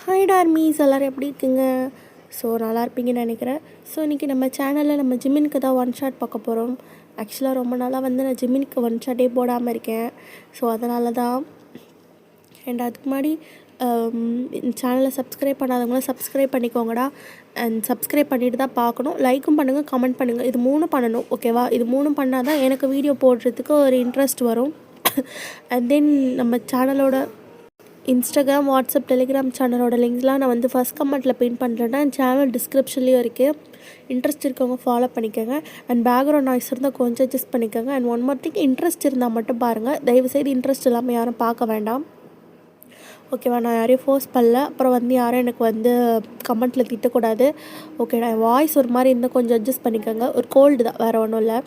Hi டார்மீஸ், எல்லோரும் எப்படி இருக்குங்க? ஸோ நல்லா இருப்பீங்கன்னு நினைக்கிறேன். ஸோ இன்றைக்கி நம்ம சேனலில் நம்ம ஜிம்மினுக்கு தான் ஒன் ஷாட் பார்க்க போகிறோம். ஆக்சுவலாக ரொம்ப நாளாக நான் ஜிம்மினுக்கு ஒன் ஷாட்டே போடாமல் இருக்கேன். ஸோ அதனால தான். அண்ட் அதுக்கு முன்னாடி சேனலை சப்ஸ்கிரைப் பண்ணாதவங்களும் சப்ஸ்கிரைப் பண்ணிக்கோங்கடா. அண்ட் சப்ஸ்கிரைப் பண்ணிட்டு தான் பார்க்கணும். லைக்கும் பண்ணுங்கள், கமெண்ட் பண்ணுங்கள். இது 3 பண்ணணும், ஓகேவா? இது 3 பண்ணால் தான் எனக்கு வீடியோ போடுறதுக்கு ஒரு இன்ட்ரெஸ்ட் வரும். அண்ட் தென் நம்ம சேனலோட இன்ஸ்டாகிராம், வாட்ஸ்அப், டெலிகிராம் சேனலோட லிங்க்ஸ்லாம் நான் ஃபஸ்ட் கமெண்ட்டில் பின் பண்ணுறேன்னா என் சேனல் டிஸ்கிரிப்ஷன்லேயும் இருக்குது. இன்ட்ரெஸ்ட் இருக்கவங்க ஃபாலோ பண்ணிக்கோங்க. அண்ட் பேக்ரவுண்ட் நாய்ஸ் இருந்தால் கொஞ்சம் அட்ஜஸ்ட் பண்ணிக்கோங்க. And one more thing, interest இருந்தால் மட்டும் பாருங்கள். தயவுசெய்து இன்ட்ரெஸ்ட் இல்லாமல் யாரும் பார்க்க வேண்டாம், ஓகேவா? நான் யாரையும் ஃபோர்ஸ் பண்ணல. அப்புறம் யாரும் எனக்கு கமெண்ட்டில் திட்டக்கூடாது, ஓகேடா? என் வாய்ஸ் ஒரு மாதிரி இருந்தால் கொஞ்சம் அட்ஜஸ்ட் பண்ணிக்கோங்க. ஒரு கோல்டு தான், வேறு ஒன்றும் இல்லை.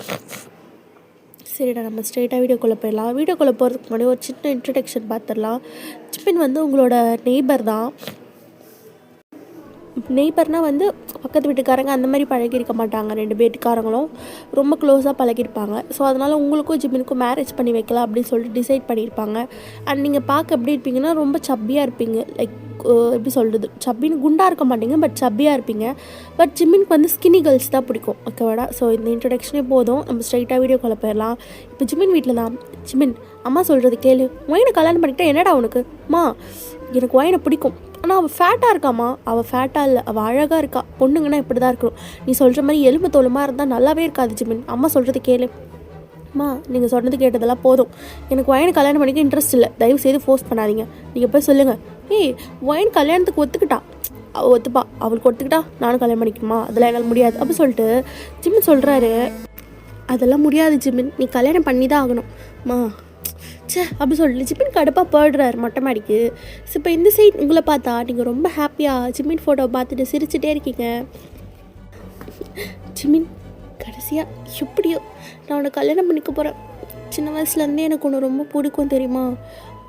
சரிடா, நம்ம ஸ்ட்ரெயிட்டாக வீடியோக்குள்ளே போயிடலாம். வீடியோக்குள்ளே போகிறதுக்கு முன்னாடி ஒரு சின்ன இன்ட்ரடக்ஷன் பார்த்துடலாம். ஜிமின் உங்களோட நெய்பர் தான். நெய்பர்னால் பக்கத்து வீட்டுக்காரங்க அந்த மாதிரி பழகியிருக்க மாட்டாங்க. 2 வீட்டுக்காரங்களும் ரொம்ப க்ளோஸாக பழகியிருப்பாங்க. ஸோ அதனால் உங்களுக்கும் ஜிமினுக்கும் மேரேஜ் பண்ணி வைக்கலாம் அப்படின்னு சொல்லிட்டு டிசைட் பண்ணியிருப்பாங்க. அண்ட் நீங்கள் பார்க்க எப்படி இருப்பீங்கன்னா ரொம்ப சப்பியாக இருப்பீங்க. லைக் எப்படி சொல்கிறது, சப்பின்னு குண்டாக இருக்க மாட்டீங்க, பட் சப்பியாக இருப்பீங்க. பட் ஜிமினுக்கு ஸ்கின்னி கேர்ள்ஸ் தான் பிடிக்கும், ஓகேவாடா? ஸோ இந்த இன்ட்ரடக்ஷனே போதும், நம்ம ஸ்ட்ரைட்டாக வீடியோக்குள்ளே போயிடலாம். இப்போ ஜிமின் வீட்டில் தான். ஜிமின், அம்மா சொல்கிறது கேளு. ஒயினை கல்யாணம் பண்ணிக்கிட்டா என்னடா உனக்கு? அம்மா, எனக்கு ஒயினை பிடிக்கும், ஆனால் அவள் ஃபேட்டாக இருக்காம்மா. அவள் ஃபேட்டாக இல்லை, அவள் அழகாக இருக்கா. பொண்ணுங்கன்னா இப்படி தான் இருக்கணும். நீ சொல்கிற மாதிரி எலும்பு தோலுமா இருந்தால் நல்லாவே இருக்காது ஜிமின். அம்மா சொல்கிறது கேளு. அம்மா, நீங்கள் சொன்னது கேட்டதெல்லாம் போதும். எனக்கு ஒயினை கல்யாணம் பண்ணிக்க இன்ட்ரெஸ்ட் இல்லை. தயவு செய்து ஃபோர்ஸ் பண்ணாதீங்க. நீங்கள் போய் சொல்லுங்கள். ஏய், ஒயின் கல்யாணத்துக்கு ஒத்துக்கிட்டா, அவள் ஒத்துப்பா. அவளுக்கு ஒத்துக்கிட்டா நானும் கல்யாணம் பண்ணிக்கணுமா? அதெல்லாம் என்னால் முடியாது அப்படி சொல்லிட்டு ஜிமின் சொல்கிறாரு. அதெல்லாம் முடியாது ஜிமின், நீ கல்யாணம் பண்ணி தான் ஆகணும். அம்மா சே அப்படி சொல்லிட்டு ஜிமின் கடுப்பாக போடுறாரு மொட்டை மாடிக்கு. ஸோ இப்போ இந்த சைட் உங்களை பார்த்தா நீங்கள் ரொம்ப ஹாப்பியாக ஜிமின் ஃபோட்டோவை பார்த்துட்டு சிரிச்சுட்டே இருக்கீங்க. ஜிமின், கடைசியாக எப்படியோ நான் உன்னை கல்யாணம் பண்ணிக்க போகிறேன். சின்ன வயசுலேருந்தே எனக்கு ஒன்று ரொம்ப பிடிக்கும் தெரியுமா?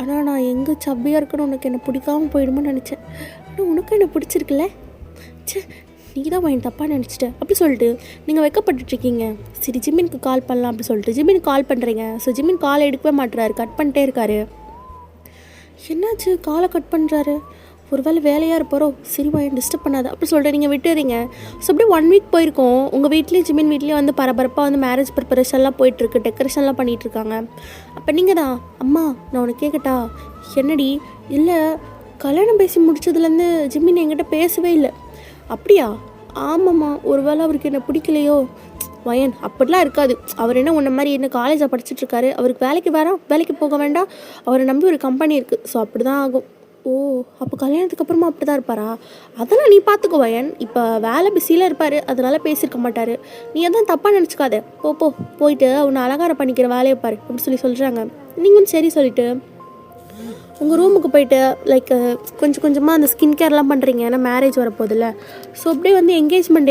ஆனால் நான் எங்கே சப்பியாக இருக்கணும், உனக்கு என்னை பிடிக்காமல் போயிடுமோன்னு நினச்சேன். ஆனால் உனக்கும் என்னை பிடிச்சிருக்குல்ல? சே, நீ தான் என் தப்பாக நினச்சிட்டேன் அப்படி சொல்லிட்டு நீங்கள் வைக்கப்பட்டுருக்கீங்க. சரி, ஜிமினுக்கு கால் பண்ணலாம் அப்படி சொல்லிட்டு ஜிமினுக்கு கால் பண்ணுறீங்க. ஸோ ஜிமின் காலை எடுக்கவே மாட்டுறாரு, கட் பண்ணிட்டே இருக்காரு. என்னாச்சு, காலை கட் பண்ணுறாரு? ஒரு வேளை வேலையாக இருப்பாரோ? சரி வாய், டிஸ்டர்ப் பண்ணாத அப்படி சொல்லிட்டு நீங்கள் விட்டுறீங்க. ஸோ அப்படியே 1 வீக் போயிருக்கோம். உங்கள் வீட்லேயும் ஜிமின் வீட்லேயும் பரபரப்பாக மேரேஜ் ப்ரிப்பரேஷன்லாம் போயிட்டுருக்கு, டெக்கரேஷன்லாம் பண்ணிகிட்ருக்காங்க. அப்போ நீங்கள் தான், அம்மா நான் உனக்கு கேட்கட்டா? என்னடி? இல்லை, கல்யாணம் பேசி முடிச்சதுலேருந்து ஜிமின் என்கிட்ட பேசவே இல்லை. அப்படியா? ஆமாம்மா, ஒரு வேளை அவருக்கு என்ன பிடிக்கலையோ? வயன், அப்படிலாம் இருக்காது. அவர் என்ன உன்ன மாதிரி என்ன காலேஜாக படிச்சுட்ருக்காரு? அவருக்கு வேலைக்கு போக வேண்டாம். அவரை நம்பி ஒரு கம்பெனி இருக்குது. ஸோ அப்படி தான் ஆகும். ஓ, அப்போ கல்யாணத்துக்கு அப்புறமா அப்படி தான் இருப்பாரா? அதெல்லாம் நீ பார்த்துக்கோ வயன். இப்போ வேலை பிஸியில் இருப்பார், அதனால பேசியிருக்க மாட்டார். நீ எதுவும் தப்பாக நினச்சிக்காத. போயிட்டு அவனை அலங்காரம் பண்ணிக்கிற வேலையை பாரு அப்படி சொல்கிறாங்க. நீங்களும் சரி சொல்லிவிட்டு உங்கள் ரூமுக்கு போயிட்டு லைக் கொஞ்சம் கொஞ்சமாக அந்த ஸ்கின் கேர்லாம் பண்ணுறீங்க, ஏன்னா மேரேஜ் வரப்போதில்ல. ஸோ அப்படியே என்கேஜ்மெண்ட்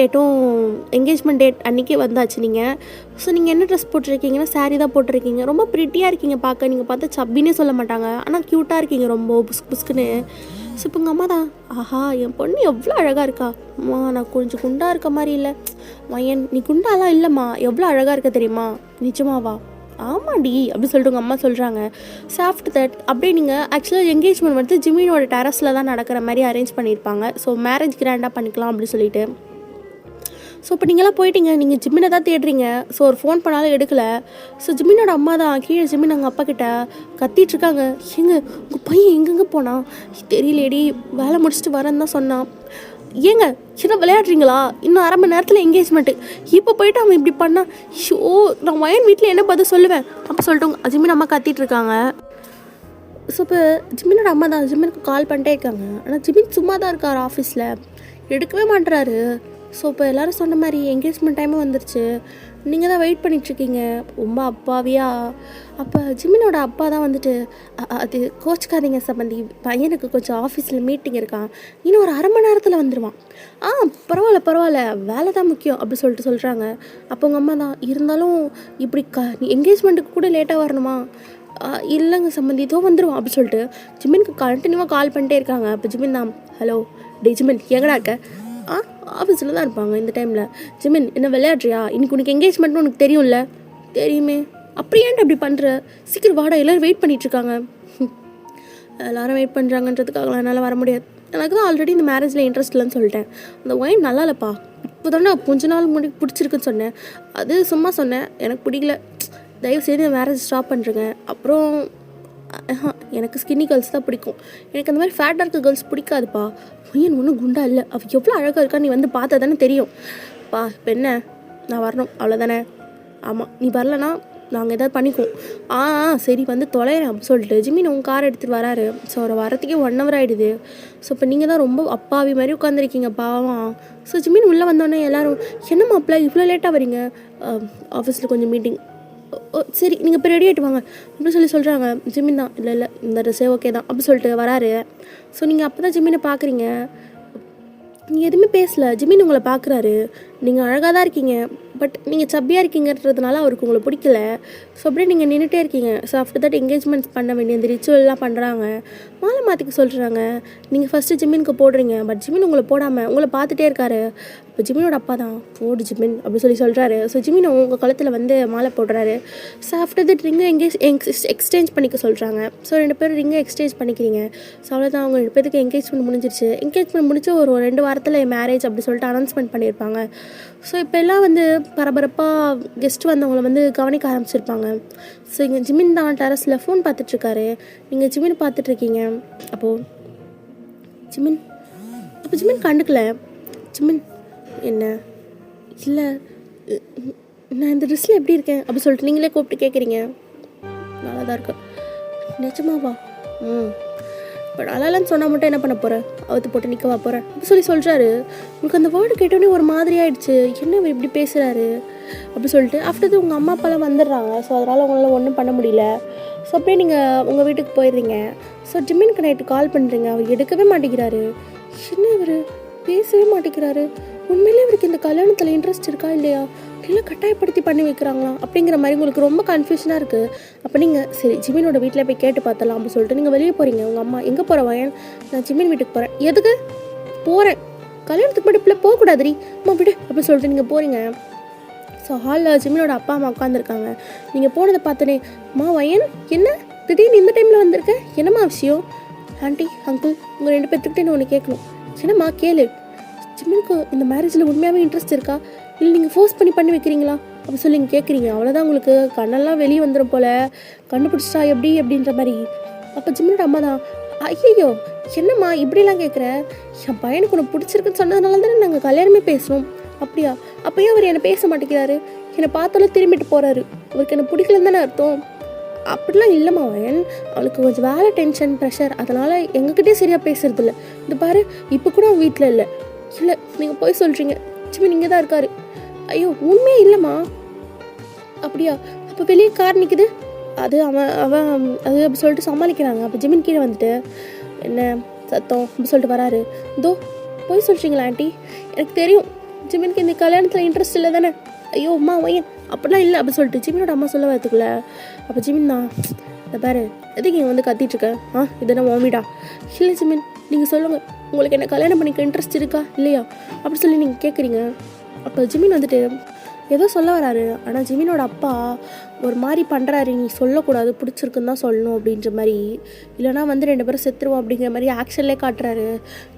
டேட் அன்றைக்கி வந்தாச்சு நீங்கள். ஸோ நீங்கள் என்ன ட்ரெஸ் போட்டிருக்கீங்கன்னா சாரீ தான் போட்டிருக்கீங்க. ரொம்ப ப்ரிட்டியாக இருக்கீங்க பார்க்க. நீங்கள் பார்த்தா சப்பின்னே சொல்ல மாட்டாங்க, ஆனால் க்யூட்டாக இருக்கீங்க ரொம்ப புஸ்குன்னு. ஸோ இப்போ உங்கள் அம்மா தான், ஆஹா என் பொண்ணு எவ்வளோ அழகாக இருக்கா. அம்மா, நான் கொஞ்சம் குண்டாக இருக்க மாதிரி இல்லை. மையன், நீ குண்டாலாம் இல்லைம்மா, எவ்வளோ அழகாக இருக்க தெரியுமா? நிஜமாவா? ஆமாடி அப்படி சொல்லிட்டு உங்கள் அம்மா சொல்கிறாங்க. ஸோ ஆஃப்டர் தட் அப்படியே நீங்கள் ஆக்சுவலாக என்கேஜ்மெண்ட் ஜிமினோட டெரஸில் தான் நடக்கிற மாதிரி அரேஞ்ச் பண்ணியிருப்பாங்க. ஸோ மேரேஜ் கிராண்டாக பண்ணிக்கலாம் அப்படின்னு சொல்லிட்டு. ஸோ இப்போ நீங்களாம் போயிட்டீங்க, நீங்கள் ஜிமினை தான் தேடுறீங்க. ஸோ ஒரு ஃபோன் பண்ணாலும் எடுக்கலை. ஸோ ஜிமினோட அம்மா தான் கீழே ஜிமின் அவங்க அப்பா கிட்ட கத்திட்டுருக்காங்க. உங்கள் பையன் எங்கெங்கே போனான் தெரியலேடி, வேலை முடிச்சுட்டு வரேன்னு தான் சொன்னான். ஏங்க சின்ன விளையாடுறீங்களா? இன்னும் 1/2 மணி நேரத்தில் என்கேஜ்மெண்ட்டு. இப்போ போயிட்டு அவன் இப்படி பண்ணால் நான் வயன் வீட்டில் என்ன பதில் சொல்லுவேன் அப்போ சொல்லிட்டு ஜிமின் அம்மா கத்திட்டுருக்காங்க. ஸோ இப்போ ஜிமினோட அம்மா தான் ஜிமினுக்கு கால் பண்ணிட்டே இருக்காங்க. ஆனால் ஜிமின் சும்மா தான் இருக்கார் ஆஃபீஸில், எடுக்கவே மாட்டுறாரு. ஸோ இப்போ எல்லோரும் சொன்ன மாதிரி என்கேஜ்மெண்ட் டைமும் வந்துருச்சு. நீங்கள் தான் வெயிட் பண்ணிகிட்ருக்கீங்க ரொம்ப அப்பாவியா. அப்போ ஜிமினோட அப்பா தான் அது கோச்சிக்காதீங்க சம்பந்தி, பையனுக்கு கொஞ்சம் ஆஃபீஸில் மீட்டிங் இருக்கான், இன்னும் ஒரு 1/2 மணி நேரத்தில் வந்துடுவான். பரவாயில்ல, வேலை தான் முக்கியம் அப்படி சொல்லிட்டு சொல்கிறாங்க. அப்போ உங்கள் அம்மா தான், இருந்தாலும் இப்படி என்கேஜ்மெண்ட்டுக்கு கூட லேட்டாக வரணுமா? இல்லைங்க சம்பந்தி, இதோ வந்துடுவான் அப்படி சொல்லிட்டு ஜிமினுக்கு கண்டினியூவாக கால் பண்ணிட்டே இருக்காங்க. அப்போ ஜிமின் தான், ஹலோ டே ஜிமின், எங்கடா இருக்க? ஆஃபீஸில் தான் இருப்பாங்க இந்த டைமில். ஜிமின், என்ன விளையாடுறியா? இன்னைக்கு உனக்கு என்கேஜ்மெண்ட்னு உனக்கு தெரியும்ல? தெரியுமே. அப்படி ஏன்ட்டு அப்படி பண்ணுற? சீக்கிரம் வாடா, எல்லோரும் வெயிட் பண்ணிகிட்ருக்காங்க. எல்லோரும் வெயிட் பண்ணுறாங்கன்றதுக்காகலாம் என்னால் வர முடியாது. எனக்கு தான் ஆல்ரெடி இந்த மேரேஜில் இன்ட்ரெஸ்ட் இல்லைன்னு சொல்லிட்டேன். அந்த ஒயின் நல்லா இல்லைப்பா, இப்போ தானே கொஞ்ச நாள் முடி பிடிச்சிருக்குன்னு சொன்னேன். அது சும்மா சொன்னேன், எனக்கு பிடிக்கல, தயவு செய்து மேரேஜ் ஸ்டாப் பண்ணுறேங்க. அப்புறம் எனக்கு ஸ்கின்னி கேர்ள்ஸ் தான் பிடிக்கும், எனக்கு அந்த மாதிரி ஃபேட்டாக இருக்க கேர்ள்ஸ் பிடிக்காதுப்பா. ஒயின் ஒன்றும் குண்டா இல்லை, அவள் எவ்வளோ அழகாக இருக்கா, நீ வந்து பார்த்தா தானே தெரியும். பா இப்போ என்ன, நான் வரணும் அவ்வளோதானே? ஆமாம், நீ வரலன்னா நாங்கள் எதாவது பண்ணிக்குவோம். சரி வந்து தொலைகிறேன் அப்படின்னு சொல்லிட்டு ஜிமின் உங்கள் கார் எடுத்துகிட்டு வராரு. ஸோ அவரை வரத்துக்கே 1 hour ஆகிடுது. ஸோ இப்போ நீங்கள் தான் ரொம்ப அப்பாவி மாதிரி உட்காந்துருக்கீங்க பாவம். ஸோ ஜிமின் உள்ளே வந்தோடனே எல்லோரும் என்ன மாப்பிள்ள இவ்வளோ லேட்டாக வரீங்க, ஆஃபீஸில் கொஞ்சம் மீட்டிங். சரி நீங்கள் இப்போ ரெடி ஆகிட்டு வாங்க அப்படின்னு சொல்கிறாங்க. ஜிமின் தான் இல்லை இந்த ட்ரெஸ்ஸே ஓகே தான் அப்படின்னு சொல்லிட்டு வராரு. ஸோ நீங்கள் அப்போ தான் ஜிமினை பார்க்குறீங்க. நீங்கள் எதுவுமே பேசலை, ஜிமின் உங்களை பார்க்குறாரு. நீங்கள் அழகாக தான் இருக்கீங்க, பட் நீங்கள் சப்பியாக இருக்கீங்கன்றதுனால அவருக்கு உங்களை பிடிக்கல. ஸோ அப்படியே நீங்கள் நின்றுட்டே இருக்கீங்க. ஸோ ஆஃப்டர் தட் என்கேஜ்மெண்ட்ஸ் பண்ண வேண்டிய அந்த ரிச்சுவல்லாம் பண்ணுறாங்க, மாலை மாற்றிக்க சொல்கிறாங்க. நீங்கள் ஃபஸ்ட்டு ஜிமினுக்கு போடுறீங்க, பட் ஜிமின் உங்களை போடாமல் உங்களை பார்த்துட்டே இருக்காரு. இப்போ ஜிமினோட அப்பா தான் போடு ஜிமின் அப்படின்னு சொல்கிறாரு. ஸோ ஜிமின் உங்கள் கழுத்தில் வந்து மாலை போடுறாரு. ஸோ ஆஃப்டர் தட் ரிங்கை எக்ஸ்சேஞ்ச் பண்ணிக்க சொல்கிறாங்க. ஸோ 2 பேரும் ரிங்கை எக்ஸ்சேஞ்ச் பண்ணிக்கிறீங்க. ஸோ அவ்வளோதான், அவங்க 2 பேருக்கு என்கேஜ்மெண்ட் முடிஞ்சிருச்சு. என்கேஜ்மெண்ட் முடிச்சு ஒரு 2 வாரத்தில் மேரேஜ் அப்படி சொல்லிட்டு அனௌன்ஸ்மெண்ட் பண்ணியிருப்பாங்க. ஸோ இப்போ எல்லாம் வந்து பரபரப்பாக கெஸ்ட் வந்தவங்களை வந்து கவனிக்க ஆரம்பிச்சிருப்பாங்க. ஸோ இங்கே ஜிமின் தான் டெரஸில் ஃபோன் பார்த்துட்ருக்காரு. நீங்கள் ஜிமின் பார்த்துட்ருக்கீங்க. அப்போது ஜிமின் கண்டுக்கல. ஜிமின் என்ன இல்லை நான் இந்த ட்ரெஸ்ஸில் எப்படி இருக்கேன் அப்படி சொல்லிட்டு நீங்களே கூப்பிட்டு கேட்குறீங்க. நல்லா தான் இருக்கு. நிஜமாவா? பட் அழலன்னு சொன்னால் மட்டும் என்ன பண்ண போகிறேன், அவுத்து போட்டு நிற்கவா போகிறேன் அப்படி சொல்கிறாரு. உங்களுக்கு அந்த வேர்டு கேட்டோடனே ஒரு மாதிரி ஆகிடுச்சு, என்ன இப்படி பேசுகிறாரு அப்படி சொல்லிட்டு. ஆஃப்டர் உங்கள் அம்மா அப்பாலாம் வந்துடுறாங்க. ஸோ அதனால் உங்களால் ஒன்றும் பண்ண முடியல. ஸோ அப்படியே நீங்கள் உங்கள் வீட்டுக்கு போயிடுறீங்க. ஸோ ஜிமினுக்கு நைட்டு கால் பண்ணுறீங்க, அவர் எடுக்கவே மாட்டேங்கிறாரு. என்ன இவர் பேசவே மாட்டேங்கிறாரு, உண்மையிலே இவருக்கு இந்த கல்யாணத்தில் இன்ட்ரெஸ்ட் இருக்கா இல்லையா, இல்லை கட்டாயப்படுத்தி பண்ணி வைக்கிறாங்களா அப்படிங்கிற மாதிரி உங்களுக்கு ரொம்ப கன்ஃபியூஷனாக இருக்குது. அப்போ நீங்கள் சரி ஜிமினோட வீட்டில் போய் கேட்டு பார்த்தலாம் அப்படின்னு சொல்லிட்டு நீங்கள் வெளியே போகிறீங்க. உங்கள் அம்மா எங்கே போகிற வயன், நான் ஜிமின் வீட்டுக்கு போகிறேன். எதுக்கு போகிறேன், கல்யாணத்துக்கு மட்டும் இப்படி போகக்கூடாதுரி அம்மா விடு அப்படின்னு சொல்லிட்டு நீங்கள் போகிறீங்க. ஸோ ஹாலில் ஜிமினோட அப்பா அம்மா உட்காந்துருக்காங்க. நீங்கள் போனதை பார்த்தோன்னே அம்மா வயன் என்ன திடீர்னு இந்த டைமில் வந்திருக்க, என்னம்மா விஷயம்? ஆண்டி அங்கிள் உங்கள் 2 பேர்த்துக்கிட்டே நான் ஒன்று கேட்கணும். என்னம்மா கேளு, ஜிமினுக்கு இந்த மேரேஜில் உண்மையாகவே இன்ட்ரெஸ்ட் இருக்கா, இல்லை நீங்கள் ஃபோர்ஸ் பண்ணி வைக்கிறீங்களா அப்படி சொல்லி நீங்கள் கேட்குறீங்க. அவ்வளோதான், உங்களுக்கு கண்ணெல்லாம் வெளியே வந்துடும் போல், கண்டுபிடிச்சிட்டா எப்படி அப்படின்ற மாதிரி. அப்போ ஜிமினோட அம்மா தான் ஐயோ என்னம்மா இப்படிலாம் கேட்குற, என் பையனுக்கு ஒன்று பிடிச்சிருக்குன்னு சொன்னதுனால தானே நாங்கள் கல்யாணமே பேசுகிறோம். அப்படியா, அப்போயும் அவர் என்னை பேச மாட்டேங்கிறாரு, என்னை பார்த்தாலும் திரும்பிட்டு போகிறாரு, அவருக்கு என்னை பிடிக்கலன்னு தானே அர்த்தம். அப்படிலாம் இல்லைம்மா வயன், அவளுக்கு கொஞ்சம் வேலை டென்ஷன் ப்ரெஷர், அதனால் எங்ககிட்டே சரியாக பேசுறது இல்லை. இந்த பாரு இப்போ கூட அவன் வீட்டில் இல்லை. நீங்கள் போய் சொல்கிறீங்க, ஜிமின் இங்கே தான் இருக்காரு. ஐயோ உண்மையே இல்லைம்மா. அப்படியா, அப்போ வெளியே கார் நிற்குது, அது அவன் அது அப்படி சொல்லிட்டு சமாளிக்கிறாங்க. அப்போ ஜிமின் கீழே வந்துட்டு என்ன சத்தம் அப்படி சொல்லிட்டு வராரு. இதோ போய் சொல்கிறீங்களா ஆண்டி, எனக்கு தெரியும் ஜிமினுக்கு இந்த கல்யாணத்தில் இன்ட்ரெஸ்ட் இல்லை தானே. ஐயோ அம்மா வயன் அப்படிலாம் இல்லை அப்படி சொல்லிட்டு ஜிமினோட அம்மா சொல்ல வரத்துக்குள்ள அப்போ ஜிமின் தான் இந்த பாரு எதுக்கு இங்கே வந்து கத்திட்டுருக்க, இதென்ன வாமிடா. இல்லை ஜிமின் நீங்கள் சொல்லுங்கள், உங்களுக்கு என்ன கல்யாணம் பண்ணிக்க இன்ட்ரெஸ்ட் இருக்கா இல்லையா அப்படி சொல்லி நீங்கள் கேட்குறீங்க. அப்போ ஜிமின் வந்துட்டு ஏதோ சொல்ல வராரு. ஆனால் ஜிமினோட அப்பா ஒரு மாதிரி பண்ணுறாரு, நீ சொல்லக்கூடாது, பிடிச்சிருக்குன்னு தான் சொல்லணும் அப்படின்ற மாதிரி, இல்லைனா வந்து 2 பேரும் செத்துருவோம் அப்படிங்கிற மாதிரி ஆக்ஷன்லேயே காட்டுறாரு.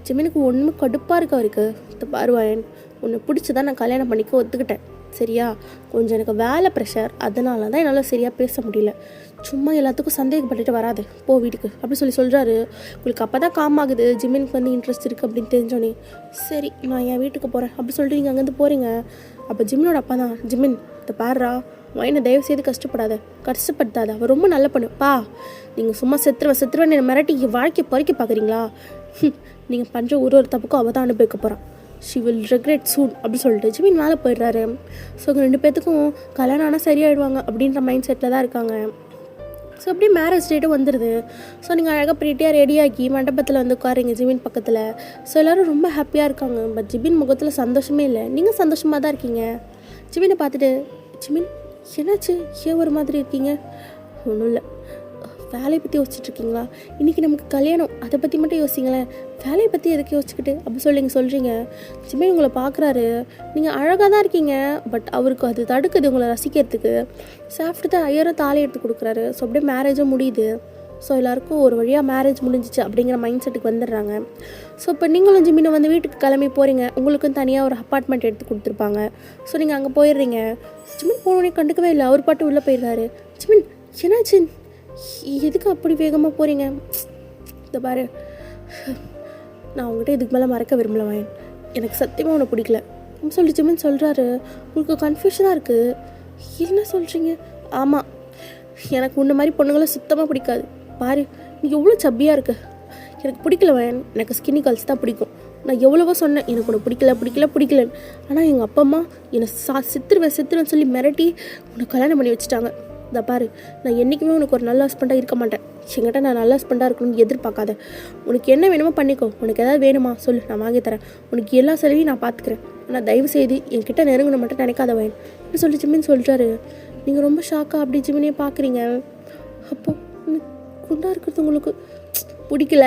ஜிமினுக்கு ஒன்றுமே கடுப்பாக இருக்கு அவருக்கு. இந்த பாருவாயன் உன்னை பிடிச்சி தான் நான் கல்யாணம் பண்ணிக்க ஒத்துக்கிட்டேன் சரியா, கொஞ்சம் எனக்கு வேலை ப்ரெஷர், அதனால தான் என்னால் சரியாக பேச முடியல, சும்மா எல்லாத்துக்கும் சந்தேகப்பட்டுட்டு வராது, போ வீட்டுக்கு அப்படி சொல்கிறாரு. உங்களுக்கு அப்போ தான் காம் ஆகுது ஜிமினுக்கு வந்து இன்ட்ரெஸ்ட் இருக்குது அப்படின்னு தெரிஞ்சோன்னே. சரி நான் என் வீட்டுக்கு போகிறேன் அப்படி சொல்லிட்டு நீங்கள் அங்கேருந்து போகிறீங்க. அப்போ ஜிமினோட அப்பா தான் ஜிமின் இந்த பாருடா வயனை தயவு செய்து கஷ்டப்படுத்தாத, அவள் ரொம்ப நல்ல பண்ணுப்பா, நீங்கள் சும்மா செத்துருவேன் என்னை மிரட்டி வாழ்க்கையை பறிக்க பார்க்குறீங்களா, நீங்கள் பண்ணுற ஒரு தப்புக்கும் அவள் தான் அனுபவிக்க போகிறான், ஷி வில் ரெக்ரெட் சூன் அப்படி சொல்லிட்டு ஜிமின் மேலே போயிடுறாரு. ஸோ 2 பேர்த்துக்கும் கல்யாணம் ஆனால் சரியாயிடுவாங்க அப்படின்ற மைண்ட் செட்டில் தான் இருக்காங்க. ஸோ அப்படியே மேரேஜ் டேட்டும் வந்துடுது. ஸோ நீங்கள் அழகாக ப்ரீட்டியாக ரெடியாகி மண்டபத்தில் வந்து உட்காருங்க ஜிமின் பக்கத்தில். ஸோ எல்லோரும் ரொம்ப ஹாப்பியாக இருக்காங்க. பட் ஜிமின் முகத்தில் சந்தோஷமே இல்லை. நீங்கள் சந்தோஷமாக தான் இருக்கீங்க. ஜிமினை பார்த்துட்டு ஜிமின் என்னாச்சு, ஏன் ஒரு மாதிரி இருக்கீங்க? ஒன்றும் இல்லை, வேலையை பற்றி யோசிச்சுட்ருக்கீங்களா, இன்றைக்கி நமக்கு கல்யாணம், அதை பற்றி மட்டும் யோசிங்களேன், வேலையை பற்றி எதுக்கு யோசிச்சுக்கிட்டு அப்படி சொல்லி நீங்கள் சொல்கிறீங்க. ஜிமின் உங்களை பார்க்குறாரு, நீங்கள் அழகாக தான் இருக்கீங்க, பட் அவருக்கு அது தடுக்குது உங்களை ரசிக்கிறதுக்கு. ஸோ ஆஃப்டர் தான் ஐயரும் தாலி எடுத்து கொடுக்குறாரு. ஸோ அப்படியே மேரேஜும் முடியுது. ஸோ எல்லாருக்கும் ஒரு வழியாக மேரேஜ் முடிஞ்சிச்சு அப்படிங்கிற மைண்ட் செட்டுக்கு வந்துடுறாங்க. ஸோ இப்போ நீங்களும் ஜிமினும் வந்து வீட்டுக்கு கிளம்பி போகிறீங்க. உங்களுக்கும் தனியாக ஒரு அப்பார்ட்மெண்ட் எடுத்து கொடுத்துருப்பாங்க. ஸோ நீங்கள் அங்கே போயிடுறீங்க. ஜிமின் போனோடனே கண்டுக்கவே இல்லை, அவர் பாட்டு உள்ளே போயிடுறாரு. ஜிமின் என்னாச்சு, எதுக்கு அப்படி வேகமாக போகிறீங்க? இந்த பாரு, நான் உங்கள்கிட்ட இதுக்கு மேலே மறக்க விரும்பலவேன், எனக்கு சத்தியமாக உன்னை பிடிக்கல அப்படின்னு சொல்லி ஜிமின் சொல்கிறாரு. உங்களுக்கு கன்ஃபியூஷனாக இருக்குது. என்ன சொல்கிறீங்க? ஆமாம், எனக்கு உன்ன மாதிரி பொண்ணுங்களை சுத்தமாக பிடிக்காது. பாரு, நீ எவ்வளோ சப்பியாக இருக்க, எனக்கு பிடிக்கல வேன், எனக்கு ஸ்கின்னி கேர்ள்ஸ் தான் பிடிக்கும். நான் எவ்வளவோ சொன்னேன் எனக்கு உன்னை பிடிக்கலன்னு. ஆனால் எங்கள் அப்பா அம்மா என்னை சித்துருவேன்னு சொல்லி மிரட்டி உன்னை கல்யாணம் பண்ணி வச்சுட்டாங்க. இதை பாரு, நான் என்றைக்குமே உனக்கு ஒரு நல்ல ஹஸ்பண்டாக இருக்க மாட்டேன். என்கிட்ட நான் நல்ல ஹஸ்பண்டாக இருக்கணும்னு எதிர்பார்க்காத. உனக்கு என்ன வேணுமோ பண்ணிக்கோ. உனக்கு எதாவது வேணுமா சொல்லு, நான் வாங்கி தரேன். உனக்கு எல்லா செலவையும் நான் பார்த்துக்கிறேன். ஆனால் தயவு செய்து என்கிட்ட நெருங்கணும் மட்டும் நினைக்காத வேன் அப்படின்னு சொல்லி ஜிமின் சொல்கிறாரு. நீங்கள் ரொம்ப ஷாக்காக அப்படி ஜிமினே பார்க்குறீங்க. அப்போது குண்டாக இருக்கிறது உங்களுக்கு பிடிக்கல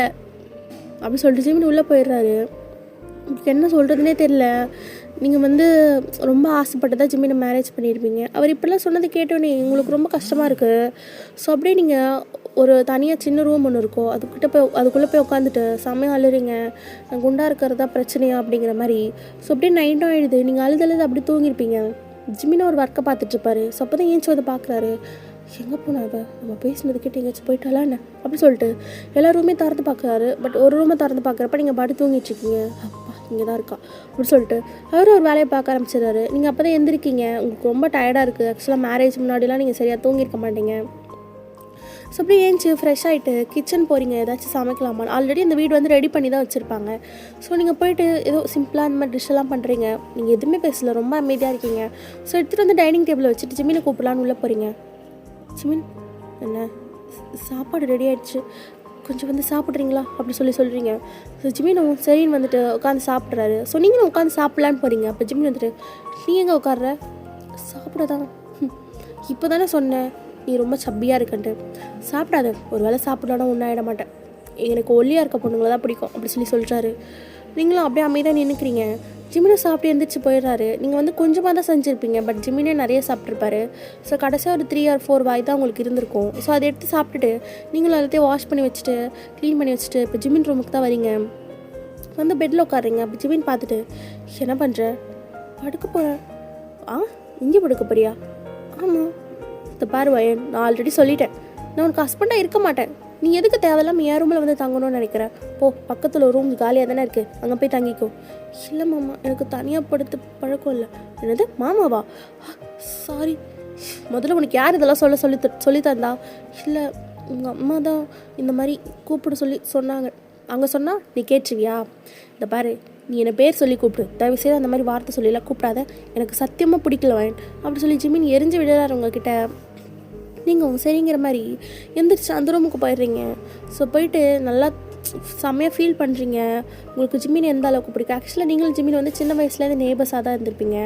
அப்படின்னு சொல்லிட்டு ஜிமின் உள்ளே போயிடுறாரு. உங்களுக்கு என்ன சொல்கிறதுனே தெரில. நீங்கள் வந்து ரொம்ப ஆசைப்பட்டதாக ஜிமினை மேரேஜ் பண்ணியிருப்பீங்க. அவர் இப்படிலாம் சொன்னதை கேட்டோன்னே உங்களுக்கு ரொம்ப கஷ்டமாக இருக்குது. ஸோ அப்படியே நீங்கள் ஒரு தனியாக சின்ன ரூம் ஒன்று இருக்கும், அதுக்குள்ளே போய் உட்காந்துட்டு செம்மையாக அழுறீங்க. நான் குண்டாக இருக்கிறதா பிரச்சனையா அப்படிங்கிற மாதிரி. ஸோ அப்படியே நைட்டும் ஆகிடுது. நீங்கள் அழுது அப்படி தூங்கியிருப்பீங்க. ஜிமினை ஒரு ஒர்க்கை பார்த்துட்ருப்பாரு. ஸோ அப்போ தான் ஏஞ்சி வந்து பார்க்குறாரு. எங்கே போனா அவ, நம்ம பேசினது கேட்டு எங்கேயாச்சும் போயிட்டாலா என்ன அப்படின்னு சொல்லிட்டு எல்லா ரூமே திறந்து பார்க்குறாரு. பட் ஒரு ரூமை திறந்து பார்க்குறப்ப நீங்கள் பாட்டு தூங்கிட்டுருக்கீங்க. அப்பா இங்கே தான் இருக்கா அப்படின்னு சொல்லிட்டு அவரும் ஒரு வேலையை பார்க்க ஆரம்பிச்சிடுறாரு. நீங்கள் அப்போ தான் எந்திரிக்கீங்க. உங்களுக்கு ரொம்ப டயர்டாக இருக்குது. ஆக்சுவலாக மேரேஜ் முன்னாடிலாம் நீங்கள் சரியாக தூங்கியிருக்க மாட்டீங்க. ஸோ அப்படியே ஏஞ்சி ஃப்ரெஷ் ஆகிட்டு கிச்சன் போகிறீங்க, ஏதாச்சும் சமைக்கலாமா. ஆல்ரெடி இந்த வீடு வந்து ரெடி பண்ணி தான் வச்சுருப்பாங்க. ஸோ நீங்கள் போயிட்டு ஏதோ சிம்பிளாக அந்த மாதிரி டிஷ்ஷெல்லாம் பண்ணுறீங்க. நீங்கள் எதுவுமே பேசல, ரொம்ப அமைதியாக இருக்கீங்க. ஸோ எடுத்துகிட்டு வந்து டைனிங் டேபிளில் வச்சுட்டு ஜிமினை கூப்பிடலான்னு உள்ளே போகிறீங்க. ஜிமின், என்ன சாப்பாடு ரெடி ஆகிடுச்சு, கொஞ்சம் வந்து சாப்பிட்றீங்களா அப்படி சொல்கிறீங்க. ஸோ ஜிமின் சரின்னு வந்துட்டு உட்காந்து சாப்பிட்றாரு. ஸோ நீங்களும் உட்காந்து சாப்பிட்லான்னு போகிறீங்க. அப்போ ஜிமின் வந்துட்டு, நீ எங்கே உட்கார்ற? சாப்பிடதான், இப்போ தானே சொன்னேன் நீ ரொம்ப சப்பியாக இருக்கன்ட்டு. சாப்பிடாத, ஒரு வேளை சாப்பிடலாம் ஒன்றும் ஆகிட மாட்டேன். எனக்கு ஒல்லியாக இருக்க பொண்ணுங்களை தான் பிடிக்கும் அப்படி சொல்கிறாரு. நீங்களும் அப்படியே அமைதியாக நின்றுக்கிறீங்க. ஜிமினை சாப்பிட்டு எழுந்திரிச்சு போயிடுறாரு. நீங்கள் வந்து கொஞ்சமாக தான் செஞ்சுருப்பீங்க, பட் ஜிமினே நிறைய சாப்பிட்ருப்பாரு. ஸோ கடைசியாக ஒரு 3 or 4 வாய் தான் உங்களுக்கு இருந்திருக்கும். ஸோ அதை எடுத்து சாப்பிட்டுட்டு நீங்களும் எல்லாத்தையும் வாஷ் பண்ணி வச்சுட்டு க்ளீன் பண்ணி வச்சுட்டு இப்போ ஜிமின் ரூமுக்கு தான் வரீங்க. வந்து பெட்டில் உட்காடுறீங்க. அப்போ ஜிமின் பார்த்துட்டு, என்ன பண்ணுற? படுக்க போகிறேன். இங்கே படுக்க போறியா? ஆமாம். இந்த பாரு வயன், நான் ஆல்ரெடி சொல்லிட்டேன், நான் உனக்கு ஹஸ்பண்டாக இருக்க மாட்டேன். நீ எதுக்கு தேவையில்லாமல் என் ரூமில் வந்து தங்கணும்னு நினைக்கிறேன்? போ, பக்கத்தில் ஒரு ரூம் காலியாக தானே இருக்குது, அங்கே போய் தங்கிக்கோ. இல்லை மாமா, எனக்கு தனியாக படுத்து பழக்கம் இல்லை. என்னது மாமாவா? சாரி, முதல்ல உனக்கு யார் இதெல்லாம் சொல்லி தந்தா? இல்லை, உங்கள் அம்மா தான் இந்த மாதிரி கூப்பிட சொன்னாங்க. அங்கே சொன்னால் நீ கேட்டுருவியா? இந்த பாரு, நீ என்னை பேர் சொல்லி கூப்பிடு, தயவுசெய்து அந்த மாதிரி வார்த்தை சொல்லிலாம் கூப்பிடாத, எனக்கு சத்தியமாக பிடிக்கல வயன் அப்படி சொல்லி ஜிமின் எரிஞ்சு விடுறாரு உங்ககிட்ட. நீங்கள் சரிங்கிற மாதிரி எந்திரிச்சு அந்த ரூமுக்கு போயிடுறீங்க. ஸோ போயிட்டு நல்லா செம்மையாக ஃபீல் பண்ணுறீங்க. உங்களுக்கு ஜிமின் எந்த அளவுக்கு பிடிக்கும். ஆக்சுவலாக நீங்களும் ஜிமின் வந்து சின்ன வயசுலேருந்து நேபர்ஸாக தான் இருந்திருப்பீங்க,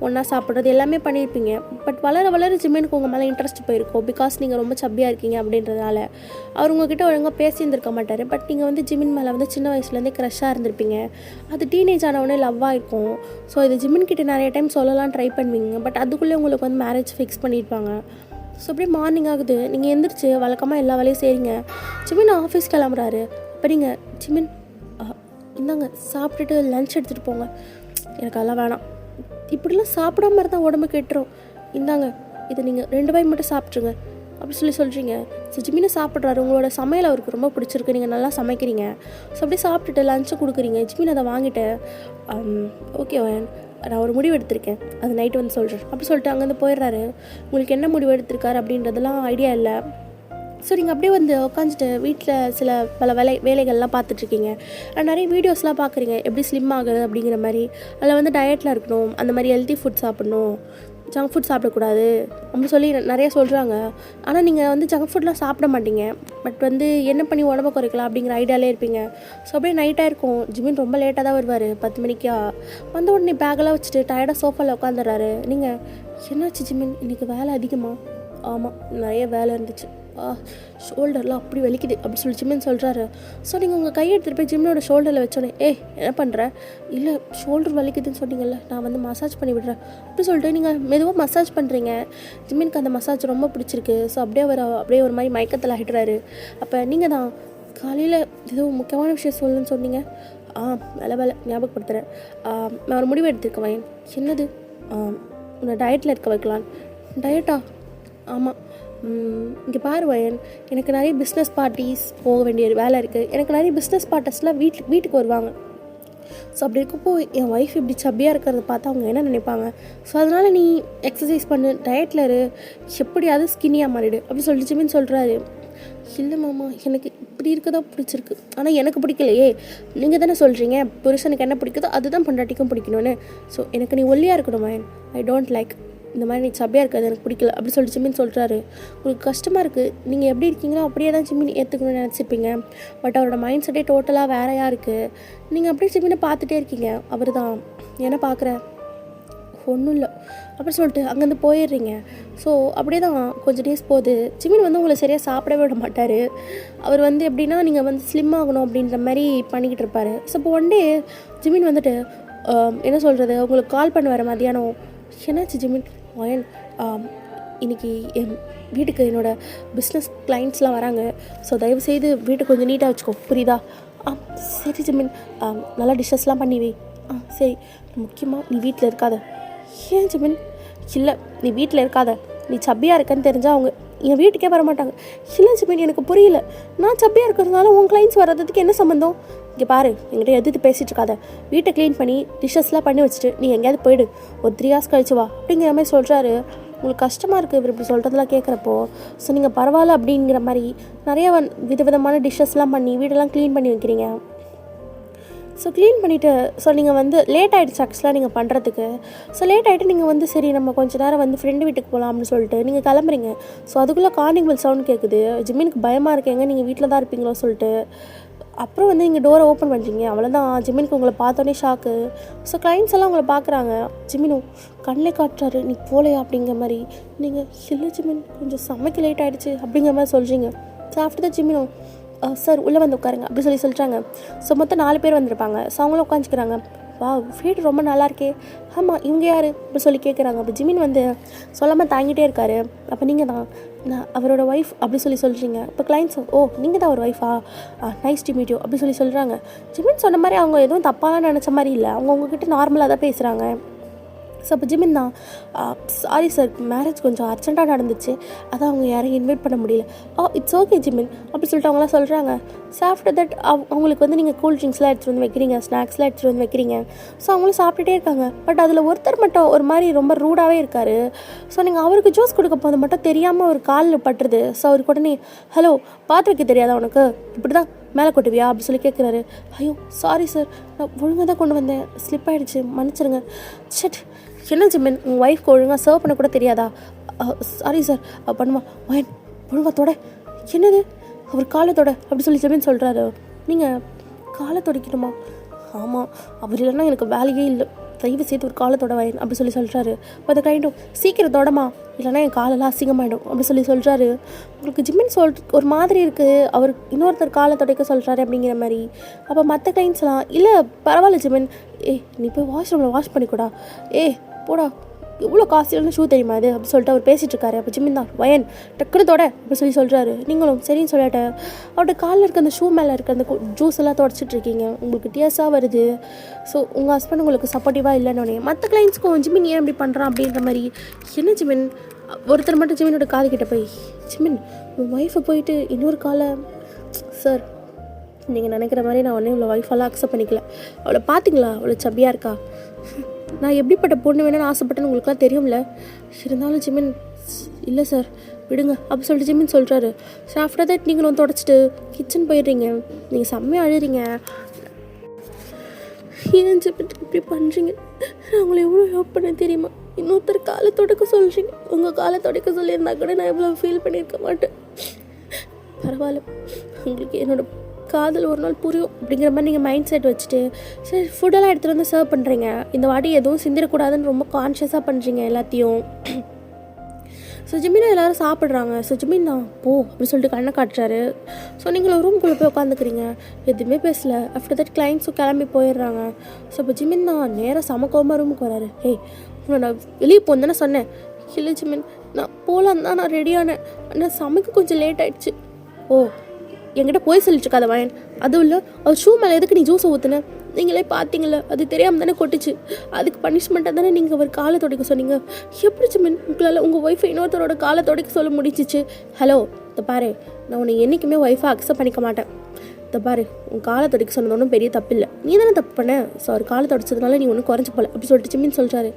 ஒன்றா சாப்பிட்றது எல்லாமே பண்ணியிருப்பீங்க. பட் வளர ஜிமினுக்கு உங்கள் மேலே இன்ட்ரெஸ்ட் போயிருக்கும். பிகாஸ் நீங்கள் ரொம்ப சப்பியாக இருக்கீங்க அப்படின்றதால அவர் உங்ககிட்ட ஒழுங்காக பேசியிருந்திருக்க மாட்டார். பட் நீங்கள் வந்து ஜிமின் மேலே வந்து சின்ன வயசுலேருந்தே க்ரஷ்ஷாக இருந்திருப்பீங்க. அது டீனேஜ் ஆனவொடனே லவ்வாக இருக்கும். ஸோ இது ஜிமின் கிட்டே நிறைய டைம் சொல்லலாம் ட்ரை பண்ணுவீங்க. பட் அதுக்குள்ளே உங்களுக்கு வந்து மேரேஜ் ஃபிக்ஸ் பண்ணியிருப்பாங்க. ஸோ அப்படியே மார்னிங் ஆகுது. நீங்கள் எந்திரிச்சு வழக்கமாக எல்லா வேலையும் செய்கிறீங்க. ஜிமின் ஆஃபீஸ் கிளம்புறாரு. அப்போ நீங்கள், ஜிமின் இந்தாங்க சாப்பிட்டுட்டு லன்ச் எடுத்துகிட்டு போங்க. எனக்கு அதெல்லாம் வேணாம், இப்படிலாம் சாப்பிடாம இருந்தால் உடம்பு கெட்டுரும். இந்தாங்க, இதை நீங்கள் 2 வாய் மட்டும் சாப்பிட்ருங்க அப்படி சொல்கிறீங்க. ஸோ ஜிமினை சாப்பிட்றாரு. உங்களோட சமையல் அவருக்கு ரொம்ப பிடிச்சிருக்கு, நீங்கள் நல்லா சமைக்கிறீங்க. ஸோ அப்படியே சாப்பிட்டுட்டு லஞ்சை கொடுக்குறீங்க. ஜிமின் அதை வாங்கிட்டு, ஓகே வேன், நான் ஒரு முடிவு எடுத்திருக்கேன், அது நைட்டு வந்து சொல்கிறேன் அப்படி சொல்லிட்டு அங்கேருந்து போயிடுறாரு. உங்களுக்கு என்ன முடிவு எடுத்திருக்காரு அப்படின்றதெல்லாம் ஐடியா இல்லை. ஸோ நீங்கள் அப்படியே வந்து உட்காந்துட்டு வீட்டில் பல வேலைகள்லாம் பார்த்துட்ருக்கீங்க. நிறைய வீடியோஸ்லாம் பார்க்குறீங்க, எப்படி ஸ்லிம் ஆகுது அப்படிங்கிற மாதிரி. அதில் வந்து டயட்டில் இருக்கணும், அந்த மாதிரி ஹெல்த்தி ஃபுட் சாப்பிட்ணும், ஜங்க் ஃபுட் சாப்பிடக்கூடாது அப்படி சொல்லி நிறைய சொல்கிறாங்க. ஆனால் நீங்கள் வந்து ஜங்க் ஃபுட்லாம் சாப்பிட மாட்டீங்க. பட் வந்து என்ன பண்ணி உடம்பு குறைக்கலாம் அப்படிங்கிற ஐடியாலே இருப்பீங்க. ஸோ அப்படியே நைட்டாக இருக்கும். ஜிமின் ரொம்ப லேட்டாக தான் வருவார், 10 மணிக்கா. வந்த உடனே பேக்கெல்லாம் வச்சுட்டு டயர்டாக சோஃபாவில் உட்காந்துடுறாரு. நீங்கள், என்னாச்சு ஜிமின், இன்றைக்கி வேலை அதிகமாக? ஆமாம், நிறைய வேலை இருந்துச்சு, ஷோல்டர்லாம் அப்படி வலிக்குது அப்படி சொல்லி ஜிம்மின் சொல்கிறாரு. ஸோ நீங்கள் உங்கள் கையை எடுத்துகிட்டு போய் ஜிம்மினோட ஷோல்டரில் வச்சோன்னே, என்ன பண்ணுற? இல்லை ஷோல்டர் வலிக்குதுன்னு சொன்னீங்கல்ல, நான் வந்து மசாஜ் பண்ணி விடுறேன் அப்படி சொல்லிட்டு நீங்கள் மெதுவாக மசாஜ் பண்ணுறீங்க. ஜிம்மினுக்கு அந்த மசாஜ் ரொம்ப பிடிச்சிருக்கு. ஸோ அப்படியே ஒரு மாதிரி மயக்கத்தில் ஆகிடுறாரு. அப்போ நீங்கள் தான் காலையில் ஏதோ முக்கியமான விஷயம் சொல்லுன்னு சொன்னீங்க. வேலை ஞாபகப்படுத்துகிறேன். நான் ஒரு முடிவு எடுத்துருக்கேன் வயன். என்னது? உன்னை டயட்டில் இருக்க வைக்கலாம். டயட்டா? ஆமாம். இங்கே பாரு வயன், எனக்கு நிறைய பிஸ்னஸ் பார்ட்டிஸ் போக வேண்டிய வேலை இருக்குது. எனக்கு நிறைய பிஸ்னஸ் பார்ட்டர்ஸ்லாம் வீட்டுக்கு வருவாங்க. ஸோ அப்படி இருக்கப்போ என் ஒய்ஃப் இப்படி சப்பியாக இருக்கிறத பார்த்து அவங்க என்ன நினைப்பாங்க? ஸோ அதனால் நீ எக்ஸசைஸ் பண்ணு, டயட்டில் இரு, எப்படியாவது ஸ்கின்னியாக மாறிடு அப்படி சொல்லிட்டு ஜிம்மின் சொல்கிறாரு. இல்லை மாமா, எனக்கு இப்படி இருக்கதான் பிடிச்சிருக்கு. ஆனால் எனக்கு பிடிக்கலையே. நீங்கள் தானே சொல்கிறீங்க புருஷனுக்கு என்ன பிடிக்குதோ அதுதான் பொண்டாட்டிக்கும் பிடிக்கணும்னு. ஸோ எனக்கு நீ ஒல்லியாக இருக்கணும் மேன். ஐ டோன்ட் லைக் இந்த மாதிரி நீ சப்பியாக இருக்காது, எனக்கு பிடிக்கல அப்படி சொல்லிட்டு ஜிம்மின் சொல்கிறாரு. உங்களுக்கு கஷ்டமாக இருக்குது, நீங்கள் எப்படி இருக்கீங்களோ அப்படியே தான் ஜிம்மின் ஏற்றுக்கணும்னு நினச்சிருப்பீங்க. பட் அவரோட மைண்ட் செட்டே டோட்டலாக வேறையாக இருக்குது. நீங்கள் அப்படியே ஜிம்மினை பார்த்துட்டே இருக்கீங்க. அவர் தான் என்ன பார்க்குற, ஒன்றும் இல்லை அப்படி சொல்லிட்டு அங்கேருந்து போயிடுறீங்க. ஸோ அப்படியே தான் கொஞ்சம் டேஸ் போகுது. ஜிம்மின் வந்து உங்களை சரியாக சாப்பிடவே விட மாட்டார். அவர் வந்து எப்படின்னா நீங்கள் வந்து ஸ்லிம் ஆகணும் அப்படின்ற மாதிரி பண்ணிக்கிட்டு இருப்பார். ஸோ இப்போ ஒன் டே ஜிம்மின் வந்துட்டு என்ன சொல்கிறது, உங்களுக்கு கால் பண்ணுவார் மதியானம். என்னாச்சு ஜிம்மின்? வயன், இன்றைக்கி என் வீட்டுக்கு என்னோடய பிஸ்னஸ் கிளைண்ட்ஸ்லாம் வராங்க. ஸோ தயவுசெய்து வீட்டை கொஞ்சம் நீட்டாக வச்சுக்கோ, புரியுதா? சரி ஜிம்மின், நல்லா டிஷ்ஷஸ்லாம் பண்ணிவே. சரி, முக்கியமாக நீ வீட்டில் இருக்காத. ஏன் ஜிம்மின்? இல்லை, நீ வீட்டில் இருக்காத. நீ சப்பியாக இருக்கன்னு தெரிஞ்சால் அவங்க என் வீட்டுக்கே வர மாட்டாங்க. இல்லை ஜிம்மின், எனக்கு புரியல. நான் சப்பியாக இருக்கிறதுனால உன் கிளைண்ட்ஸ் வர்றதுக்கு என்ன சம்மந்தம்? இங்கே பாரு, என்கிட்ட எதிர்த்து பேசிகிட்டு இருக்காத. வீட்டை க்ளீன் பண்ணி டிஷ்ஷஸ்லாம் பண்ணி வச்சுட்டு நீ எங்கேயாவது போயிடு, ஒரு 3 hours கழிச்சு வா அப்படிங்கிற மாதிரி சொல்கிறாரு. உங்களுக்கு கஷ்டமாக இருக்குது இவர் இப்படி சொல்கிறதெல்லாம் கேட்குறப்போ. ஸோ நீங்கள் பரவாயில்ல அப்படிங்கிற மாதிரி நிறைய விதவிதமான டிஷ்ஷஸ்லாம் பண்ணி வீடெல்லாம் க்ளீன் பண்ணி வைக்கிறீங்க. ஸோ க்ளீன் பண்ணிவிட்டு நீங்கள் வந்து லேட் ஆகிடுச்சு ஆக்சுவலாக நீங்கள் பண்ணுறதுக்கு. ஸோ லேட் ஆகிட்டு நீங்கள் வந்து சரி நம்ம கொஞ்சம் நேரம் வந்து ஃப்ரெண்டு வீட்டுக்கு போகலாம் அப்படின்னு சொல்லிட்டு நீங்கள் கிளம்புறீங்க. ஸோ அதுக்குள்ளே கார்னிங் பெல் சவுண்ட் கேட்குது. ஜிம்மினுக்கு பயமாக இருக்கேங்க, நீங்கள் வீட்டில் தான் இருப்பீங்களோ சொல்லிட்டு. அப்புறம் வந்து நீங்கள் டோரை ஓப்பன் பண்ணுறீங்க. அவ்வளோதான், ஜிம்மினுக்கு உங்களை பார்த்தோன்னே ஷாக்கு. ஸோ கிளைண்ட்ஸ் எல்லாம் உங்களை பார்க்குறாங்க. ஜிம்மினும் கண்ணிலே காட்டுறாரு, நீ போலையா அப்படிங்கிற மாதிரி. நீங்கள் இல்லை ஜிம்மின், கொஞ்சம் சமைக்க லேட் ஆகிடுச்சு அப்படிங்கிற மாதிரி சொல்கிறீங்க. ஸோ ஆஃப்டர் த ஜிம்மினும் சார் உள்ளே வந்து உட்காருங்க அப்படி சொல்லிட்டாங்க. ஸோ மொத்தம் 4 பேர் வந்திருப்பாங்க. ஸோ அவங்களும் உட்காந்துக்கிறாங்க. வா, வீடு ரொம்ப நல்லா இருக்கே. ஆமாம், இவங்க யார் அப்படி சொல்லி கேட்குறாங்க. அப்போ ஜிம்மின் வந்து சொல்லாமல் தாங்கிட்டே இருக்காரு. அப்போ நீங்கள் தான் நான் அவரோட ஒய்ஃப் அப்படி சொல்கிறீங்க. இப்போ கிளைண்ட்ஸ், நீங்கள் தான் ஒரு ஒய்ஃபா, நைஸ் டு மீட் யூ அப்படி சொல்கிறாங்க. ஜிம்மின் சொன்ன மாதிரி அவங்க எதுவும் தப்பாலாம் நினச்ச மாதிரி இல்லை. அவங்க உங்ககிட்ட நார்மலாக தான் பேசுகிறாங்க. ஸோ அப்போ ஜிம்மின் தான், சாரி சார், மேரேஜ் கொஞ்சம் அர்ஜென்ட்டாக நடந்துச்சு, அதான் அவங்க யாரையும் இன்வைட் பண்ண முடியல. இட்ஸ் ஓகே ஜிம்மின் அப்படி சொல்லிட்டு அவங்களாம் சொல்கிறாங்க. ஸோ ஆஃப்டர் தட் அவங்களுக்கு வந்து நீங்கள் கூல் ட்ரிங்க்ஸ்லாம் எடுத்துகிட்டு வந்து வைக்கிறீங்க, ஸ்நாக்ஸ்லாம் எடுத்துகிட்டு வந்து வைக்கிறீங்க. ஸோ அவங்களும் சாப்பிட்டுட்டே இருக்காங்க. பட் அதில் ஒருத்தர் மட்டும் ஒரு மாதிரி ரொம்ப ரூடாகவே இருக்கார். ஸோ நீங்கள் அவருக்கு ஜூஸ் கொடுக்க போது மட்டும் தெரியாமல் ஒரு காலில் பட்டுருது. ஸோ அவருக்கு உடனே, ஹலோ, பார்த்து வைக்க தெரியாதா உனக்கு, இப்படி தான் மேலே கொட்டுவியா அப்படி சொல்லி கேட்குறாரு. ஐயோ சாரி சார், நான் ஒழுங்காக தான் கொண்டு வந்தேன், ஸ்லிப் ஆகிடுச்சு, மன்னிச்சிருங்க. சட், என்ன ஜிம்மின், உங்கள் ஒய்ஃப்க்கு ஒழுங்காக சர்வ் பண்ண கூட தெரியாதா? சாரி சார், பண்ணுவா. வயன், ஒழுங்காக தொட. என்னது, அவர் காலத்தோட அப்படி சொல்லி ஜிம்மின் சொல்கிறாரு. நீங்கள் காலை துடைக்கணுமா? ஆமாம், அவர் இல்லைன்னா எனக்கு வேலையே இல்லை, தயவு செய்து ஒரு காலத்தோட வயன் அப்படி சொல்லி சொல்கிறாரு. அப்போ அதை கைண்டும் சீக்கிரம் தொடமா, இல்லைனா என் காலெல்லாம் அசிங்கமாயிடும் அப்படி சொல்லி சொல்கிறாரு. உங்களுக்கு ஜிம்மின் ஒரு மாதிரி இருக்குது, அவர் இன்னொருத்தர் காலை துடைக்க சொல்கிறாரு அப்படிங்கிற மாதிரி. அப்போ மற்ற கிளைண்ட்ஸ்லாம், இல்லை பரவாயில்ல ஜிம்மின், நீ போய் வாஷ்ரூமில் வாஷ் பண்ணிக்கூடா, போடா, எவ்வளோ காஸ்ட்லியான ஷூ தெரியுமா அது அப்படி சொல்லிட்டு அவர் பேசிகிட்டு இருக்காரு. அப்போ ஜிம்மின் தான், வயன் டக்குனு தொட அப்படி சொல்லி சொல்கிறாரு. நீங்களும் சரின்னு சொல்லிட்டு அவர்கிட்ட காலில் இருக்க அந்த ஷூ மேலே இருக்க அந்த ஜூஸ் எல்லாம் தொடச்சிட்டு இருக்கீங்க. உங்களுக்கு டியர்ஸாக வருது. ஸோ உங்கள் ஹஸ்பண்ட் உங்களுக்கு சப்போர்ட்டிவாக இல்லைன்னு மற்ற கிளைண்ட்ஸ்க்கும் ஜிம்மின் ஏன் இப்படி பண்ணுறான் அப்படின்ற மாதிரி. என்ன ஜிம்மின், ஒருத்தர் மட்டும் ஜிம்மினோட காது கிட்ட போய், ஜிம்மின் உன் ஒய்ஃபை போயிட்டு இன்னொரு காலை, சார் நீங்கள் நினைக்கிற மாதிரி நான் உடனே உங்களை ஒய்ஃபெல்லாம் அக்செப்ட் பண்ணிக்கல. அவளை பார்த்தீங்களா, அவளை சப்பியாக இருக்கா, நான் எப்படிப்பட்ட பொண்ணு வேணும்னு ஆசைப்பட்டேன்னு உங்களுக்குலாம் தெரியும்ல. இருந்தாலும் ஜிம்மின், இல்லை சார் விடுங்க அப்படி சொல்லிட்டு ஜிம்மின் சொல்கிறாரு. ஸோ ஆஃப்டர் தட் நீங்களும் தொடச்சிட்டு கிச்சன் போயிடுறீங்க. நீங்கள் செம்மையாக அழுறீங்க. ஏன் ஜிம்மின் இப்படி பண்ணுறீங்க, நான் உங்களை எவ்வளோ ஹெல்ப் பண்ண தெரியுமா, இன்னொருத்தர் காலை தொடக்க சொல்கிறீங்க. உங்கள் காலை தொடக்க சொல்லியிருந்தா கூட நான் எவ்வளோ ஃபீல் பண்ணியிருக்க மாட்டேன். பரவாயில்ல, உங்களுக்கு என்னோட காதல் ஒரு நாள் புரியும் அப்படிங்கிற மாதிரி நீங்கள் மைண்ட் செட் வச்சுட்டு சரி ஃபுட்டெல்லாம் எடுத்துகிட்டு வந்து சர்வ் பண்ணுறீங்க. இந்த வாட்டி எதுவும் சிந்திடக்கூடாதுன்னு ரொம்ப கான்ஷியஸாக பண்ணுறீங்க எல்லாத்தையும். ஸோ ஜிமினை எல்லோரும் சாப்பிட்றாங்க. ஸோ ஜிமின் தான் போ அப்படின்னு சொல்லிட்டு கண்ணை காட்டுறாரு. ஸோ நீங்கள் ரூம்குள்ளே போய் உட்காந்துக்கிறீங்க, எதுவுமே பேசல. ஆஃப்டர் தட் கிளைண்ட்ஸும் கிளம்பி போயிடுறாங்க. ஸோ இப்போ ஜிமின் தான் நேராக சமக்கோமா ரூமுக்கு வராரு. ஏய் நான் வெளியே போன்னு தானே சொன்னேன். இல்லை ஜிமின் நான் போகலான்னு தான் நான் ரெடியானேன், ஆனால் சமைக்க கொஞ்சம் லேட் ஆகிடுச்சு. ஓ என்கிட்ட போய் சொல்லிட்டுருக்காத வயன், அதுவும் இல்லை அவர் ஷூ மேலே எதுக்கு நீ ஜூஸை ஊற்றுன, நீங்களே பார்த்தீங்கள, அது தெரியாமல் தானே கொட்டுச்சு, அதுக்கு பனிஷ்மெண்ட்டாக தானே நீங்கள் அவர் காலை துடைக்க சொன்னீங்க. எப்படி ஜிமின் உங்களால் உங்கள் ஒய்ஃபை இன்னொருத்தரோட காலை துடைக்க சொல்ல முடிச்சிச்சு? ஹலோ இந்த பாரு, நான் உன்னை என்றைக்குமே ஒய்ஃபை அக்செப்ட் பண்ணிக்க மாட்டேன். இந்த பாரு உன் காலை துடைக்க சொன்னது ஒன்றும் பெரிய தப்பு இல்லை, நீ தானே தப்பு பண்ண. ஸோ அவர் காலை துடைச்சதுனால நீ ஒன்றும் குறைஞ்சி போகல அப்படி சொல்லிட்டு ஜிமின் சொல்கிறாரு.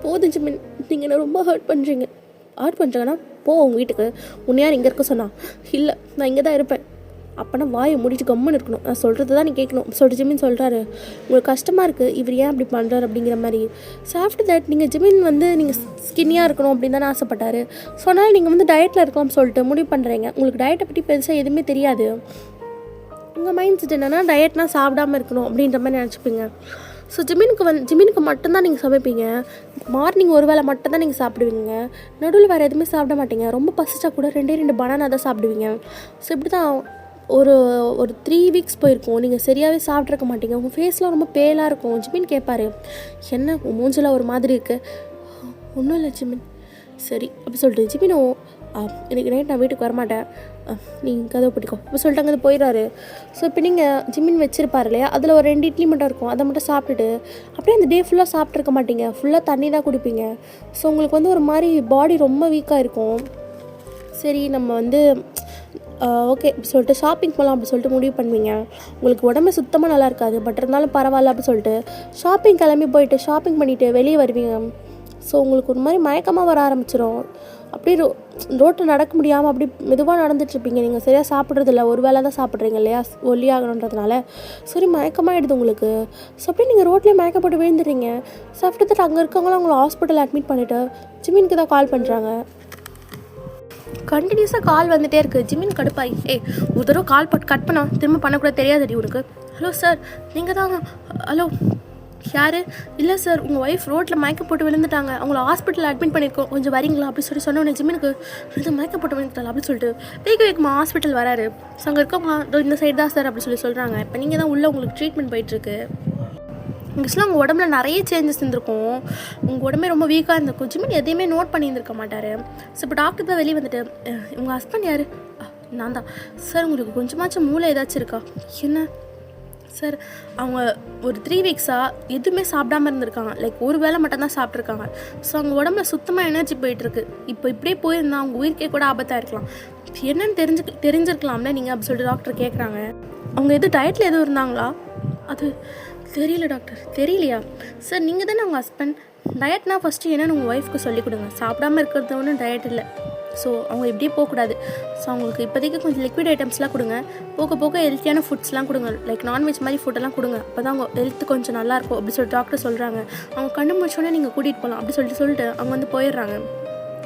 போதும் ஜிமின், நீங்கள் என்ன ரொம்ப ஹர்ட் பண்ணுறீங்க. போ உங்கள் வீட்டுக்கு, உன்னை யார் இங்கே இருக்க சொன்னா? இல்லை நான் இங்கே தான் இருப்பேன். அப்போனா வாயை மூடிட்டு கம்முன்னு இருக்கணும், நான் சொல்கிறது தான் நீ கேட்கணும் சொல்லிட்டு ஜிமின் சொல்கிறாரு. உங்களுக்கு கஷ்டமாக இருக்குது இவர் ஏன் அப்படி பண்ணுறாரு அப்படிங்கிற மாதிரி. ஸோ ஆஃப்டர் தட் நீங்கள் ஜிமின் நீங்கள் ஸ்கின்னியாக இருக்கணும் அப்படின்னு தானே ஆசைப்பட்டார். ஸோ அதனால் நீங்கள் டயட்டில் இருக்கலாம்னு சொல்லிட்டு முடிவு பண்ணுறீங்க. உங்களுக்கு டயட்டை பற்றி பெருசாக எதுவுமே தெரியாது. உங்கள் மைண்ட் செட் என்னென்னா டயட்னா சாப்பிடாமல் இருக்கணும் அப்படின்ற மாதிரி நினச்சிப்பீங்க. ஸோ ஜிமினுக்கு மட்டும்தான் நீங்கள் சமைப்பீங்க. மார்னிங் ஒரு வேளை மட்டும்தான் நீங்கள் சாப்பிடுவீங்க. நடுவில் வேறு எதுவுமே சாப்பிட மாட்டீங்க. ரொம்ப பசிச்சா கூட 2 பனானா தான் சாப்பிடுவீங்க. ஸோ இப்படி தான் ஒரு 3 வீக்ஸ் போயிருக்கோம். நீங்கள் சரியாகவே சாப்பிட்ருக்க மாட்டீங்க. உங்கள் ஃபேஸ்லாம் ரொம்ப பேலாக இருக்கும். ஜிமின் கேட்பாரு, என்ன உன் மூஞ்சில் ஒரு மாதிரி இருக்குது? ஒன்றும் இல்லை ஜிமின். சரி அப்படி சொல்லிட்டு ஜிமினும் இன்றைக்கி நைட் நான் வீட்டுக்கு வரமாட்டேன், நீங்கள் கதவை பிடிக்கும் அப்படி சொல்லிட்டு அங்கே போயிடுறாரு. ஸோ இப்போ நீங்கள் ஜிமின் வச்சுருப்பார் இல்லையா, அதில் ஒரு 2 இட்லி மட்டும் இருக்கும், அதை மட்டும் சாப்பிட்டுட்டு அப்படியே அந்த டே ஃபுல்லாக சாப்பிட்ருக்க மாட்டீங்க, ஃபுல்லாக தண்ணி தான் குடிப்பீங்க. ஸோ உங்களுக்கு ஒரு மாதிரி பாடி ரொம்ப வீக்காக இருக்கும். சரி நம்ம ஓகே அப்படி சொல்லிட்டு ஷாப்பிங் போகலாம் அப்படி சொல்லிட்டு முடிவு பண்ணுவீங்க. உங்களுக்கு உடம்பு சுத்தமாக நல்லா இருக்காது, பட் இருந்தாலும் பரவாயில்ல அப்படி சொல்லிட்டு ஷாப்பிங் கிளம்பி போயிட்டு ஷாப்பிங் பண்ணிவிட்டு வெளியே வருவீங்க. ஸோ உங்களுக்கு ஒரு மாதிரி மயக்கமாக வர ஆரம்பிச்சிடும். அப்படியே ரோட்டில் நடக்க முடியாமல் அப்படி மெதுவாக நடந்துட்டுருப்பீங்க. நீங்கள் சரியாக சாப்பிட்றதில்ல, ஒரு வேளை தான் சாப்பிட்றீங்க இல்லையா ஒல்லியாகணுன்றதுனால. சரி மயக்கமாகிடுது உங்களுக்கு. ஸோ அப்படியே நீங்கள் ரோட்லேயே மயக்கப்பட்டு விழுந்துடுறீங்க. ஸோ ஆஃப்டர் தட் அங்கே இருக்கவங்களாம் அவங்கள ஹாஸ்பிட்டல் அட்மிட் பண்ணிவிட்டு ஜிமினுக்கு தான் கால் பண்ணுறாங்க. கண்டினியூஸாக கால் வந்துகிட்டே இருக்குது. ஜிமின் கடுப்பாய், ஒரு தடவை கால் கட் பண்ணால் திரும்ப பண்ணக்கூட தெரியாதடி உனக்கு. ஹலோ சார் நீங்கள் தான்? ஹலோ யார்? இல்லை சார் உங்கள் ஒய்ஃப் ரோட்டில் மயக்க போட்டு விழுந்துட்டாங்க, அவங்கள ஹாஸ்பிட்டலில் அட்மிட் பண்ணியிருக்கோம், கொஞ்சம் வரீங்களா அப்படி சொன்னோன்னே ஜிமினுக்கு மயக்க போட்டு விழுந்துட்டாங்க அப்படி சொல்லிட்டு வேகமாக ஹாஸ்பிட்டல் வராரு. ஸோ அங்கே இருக்கவங்க இந்த சைடு தான் சார் அப்படி சொல்கிறாங்க. இப்போ நீங்கள் தான் உள்ளே உங்களுக்கு ட்ரீட்மெண்ட் போயிட்டுருக்கு. இங்கிலீஷில் உங்கள் உடம்புல நிறைய சேஞ்சஸ் இருந்திருக்கும், உங்கள் உடம்பே ரொம்ப வீக்காக இருந்திருக்கும். ஜிமின் எதையுமே நோட் பண்ணியிருந்திருக்க மாட்டார். ஸோ இப்போ டாக்டர் தான் வெளியே வந்துட்டு, உங்கள் ஹஸ்பண்ட் யார்? நான் தான். சார் உங்களுக்கு கொஞ்சமாச்சும் மூளை ஏதாச்சும் இருக்கா? என்ன சார் அவங்க ஒரு 3 வீக்ஸாக எதுவுமே சாப்பிடாமல் இருந்திருக்காங்க, லைக் ஒரு வேளை மட்டும்தான் சாப்பிட்ருக்காங்க. ஸோ அவங்க உடம்புல சுத்தமாக எனர்ஜி போயிட்டுருக்கு. இப்போ இப்படியே போயிருந்தா அவங்க உயிருக்கே கூட ஆபத்தாக இருக்கலாம். என்னன்னு தெரிஞ்சிருக்கலாம்ல நீங்கள் அப்படி சொல்லிட்டு டாக்டர் கேட்குறாங்க. அவங்க எதுவும் டயட்டில் எதுவும் இருந்தாங்களா? அது தெரியல டாக்டர். தெரியலையா சார்? நீங்கள் தானே உங்கள் ஹஸ்பண்ட், டயட்னா ஃபஸ்ட்டு என்னென்னு உங்கள் ஒய்ஃப்க்கு சொல்லிக் கொடுங்க. சாப்பிடாமல் இருக்கிறது ஒன்றும் டயட் இல்லை. ஸோ அவங்க இப்படியே போகக்கூடாது. ஸோ அவங்களுக்கு இப்போதைக்கு கொஞ்சம் லிக்விட் ஐட்டம்ஸ்லாம் கொடுங்க, போக போக ஹெல்த்தியான ஃபுட்ஸ்லாம் கொடுங்க, லைக் நான்வெஜ் மாதிரி ஃபுட்டெல்லாம் கொடுங்க, அப்போ தான் அவங்க ஹெல்த்து கொஞ்சம் நல்லாயிருக்கும் அப்படி சொல்லிட்டு டாக்டர் சொல்கிறாங்க. அவங்க கண்ணு முடிச்சோடனே நீங்கள் கூட்டிகிட்டு போகலாம் அப்படி சொல்லிட்டு அவங்க போயிடுறாங்க.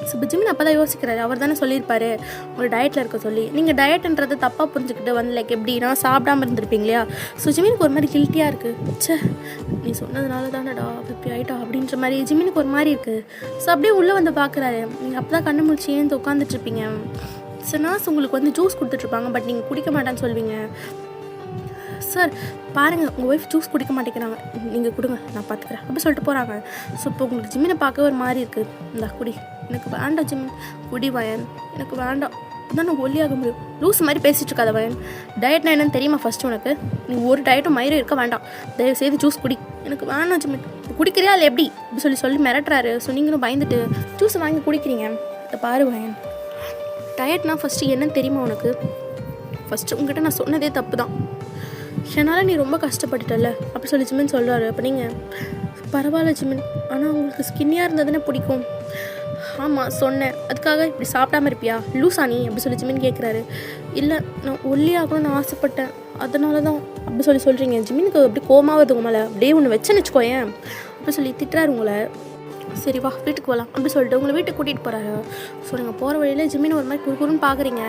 ஸோ ஜிமின் அப்போ தான் யோசிக்கிறாரு, அவர் தானே சொல்லியிருப்பாரு உங்கள் டயட்டில் இருக்க சொல்லி. நீங்கள் டயட்ன்றது தப்பாக புரிஞ்சுக்கிட்டு லைக் எப்படின்னா சாப்பிடாமல் இருந்திருப்பீங்க இல்லையா. ஸோ ஜிமினுக்கு ஒரு மாதிரி கில்ட்டியாக இருக்குது. சே நீ சொன்னதுனால தானடா இப்படி ஆகிட்டா அப்படின்ற மாதிரி ஜிமினுக்கு ஒரு மாதிரி இருக்குது. ஸோ அப்படியே உள்ளே பார்க்குறாரு. நீங்கள் அப்போ தான் கண்ணு முடிச்சு ஏந்து உட்காந்துட்ருப்பீங்க. ஸோ நர்ஸ் உங்களுக்கு ஜூஸ் கொடுத்துட்ருப்பாங்க, பட் நீங்கள் குடிக்க மாட்டேன்னு சொல்வீங்க. சார் பாருங்கள் உங்கள் ஒய்ஃப் ஜூஸ் குடிக்க மாட்டேங்கிறாங்க, நீங்கள் கொடுங்க நான் பார்த்துக்கிறேன் அப்படி சொல்லிட்டு போகிறாங்க. ஸோ இப்போ உங்களுக்கு ஜிமினை பார்க்க ஒரு மாதிரி இருக்குது. இந்தா குடி. எனக்கு வேண்டாம் ஜிமின், குடி வயன், எனக்கு வேண்டாம், அதான் நான் ஒல்லியாக முடியும். லூஸ் மாதிரி பேசிகிட்டு இருக்காத வயன். டயட்னா என்னன்னு தெரியுமா ஃபஸ்ட்டு உனக்கு? நீ ஒரு டயட்டும் மயிரும் இருக்க வேண்டாம், தயவுசெய்து ஜூஸ் குடி. எனக்கு வேணாம் ஜிமின். குடிக்கிறியா இல்லை எப்படி அப்படி சொல்லி மிரட்டுறாரு. ஸோ நீங்களும் பயந்துட்டு ஜூஸ் வாங்கி குடிக்கிறீங்க. இதை பாரு வயன், டயட்னா ஃபஸ்ட்டு என்னன்னு தெரியுமா உனக்கு? ஃபஸ்ட்டு உங்ககிட்ட நான் சொன்னதே தப்பு தான், என்னால் நீ ரொம்ப கஷ்டப்பட்டுட்டல அப்படி சொல்லி ஜிமின் சொல்கிறாரு. அப்போ நீங்கள் பரவாயில்ல ஜிமின், ஆனால் உங்களுக்கு ஸ்கின்னியாக இருந்ததுன்னு பிடிக்கும். ஆமாம் சொன்னேன், அதுக்காக இப்படி சாப்பிடாமல் இருப்பியா லூசா நீ அப்படி சொல்லி ஜிமின் கேட்குறாரு. இல்லை நான் ஒல்லியாகணும்னு ஆசைப்பட்டேன், அதனால தான் அப்படி சொல்கிறீங்க. ஜிமினுக்கு அப்படி கோமாவது உங்க மேலே அப்படியே ஒன்று வச்சேன்னு வச்சுக்கோயேன் அப்படி சொல்லி திட்டுறாரு உங்களை. சரி வா வீட்டுக்கு போகலாம் அப்படி சொல்லிட்டு உங்களை வீட்டுக்கு கூட்டிகிட்டு போகிறாரு. ஸோ நீங்கள் போகிற வழியில் ஜிமின் ஒரு மாதிரி குறுன்னு பார்க்குறீங்க.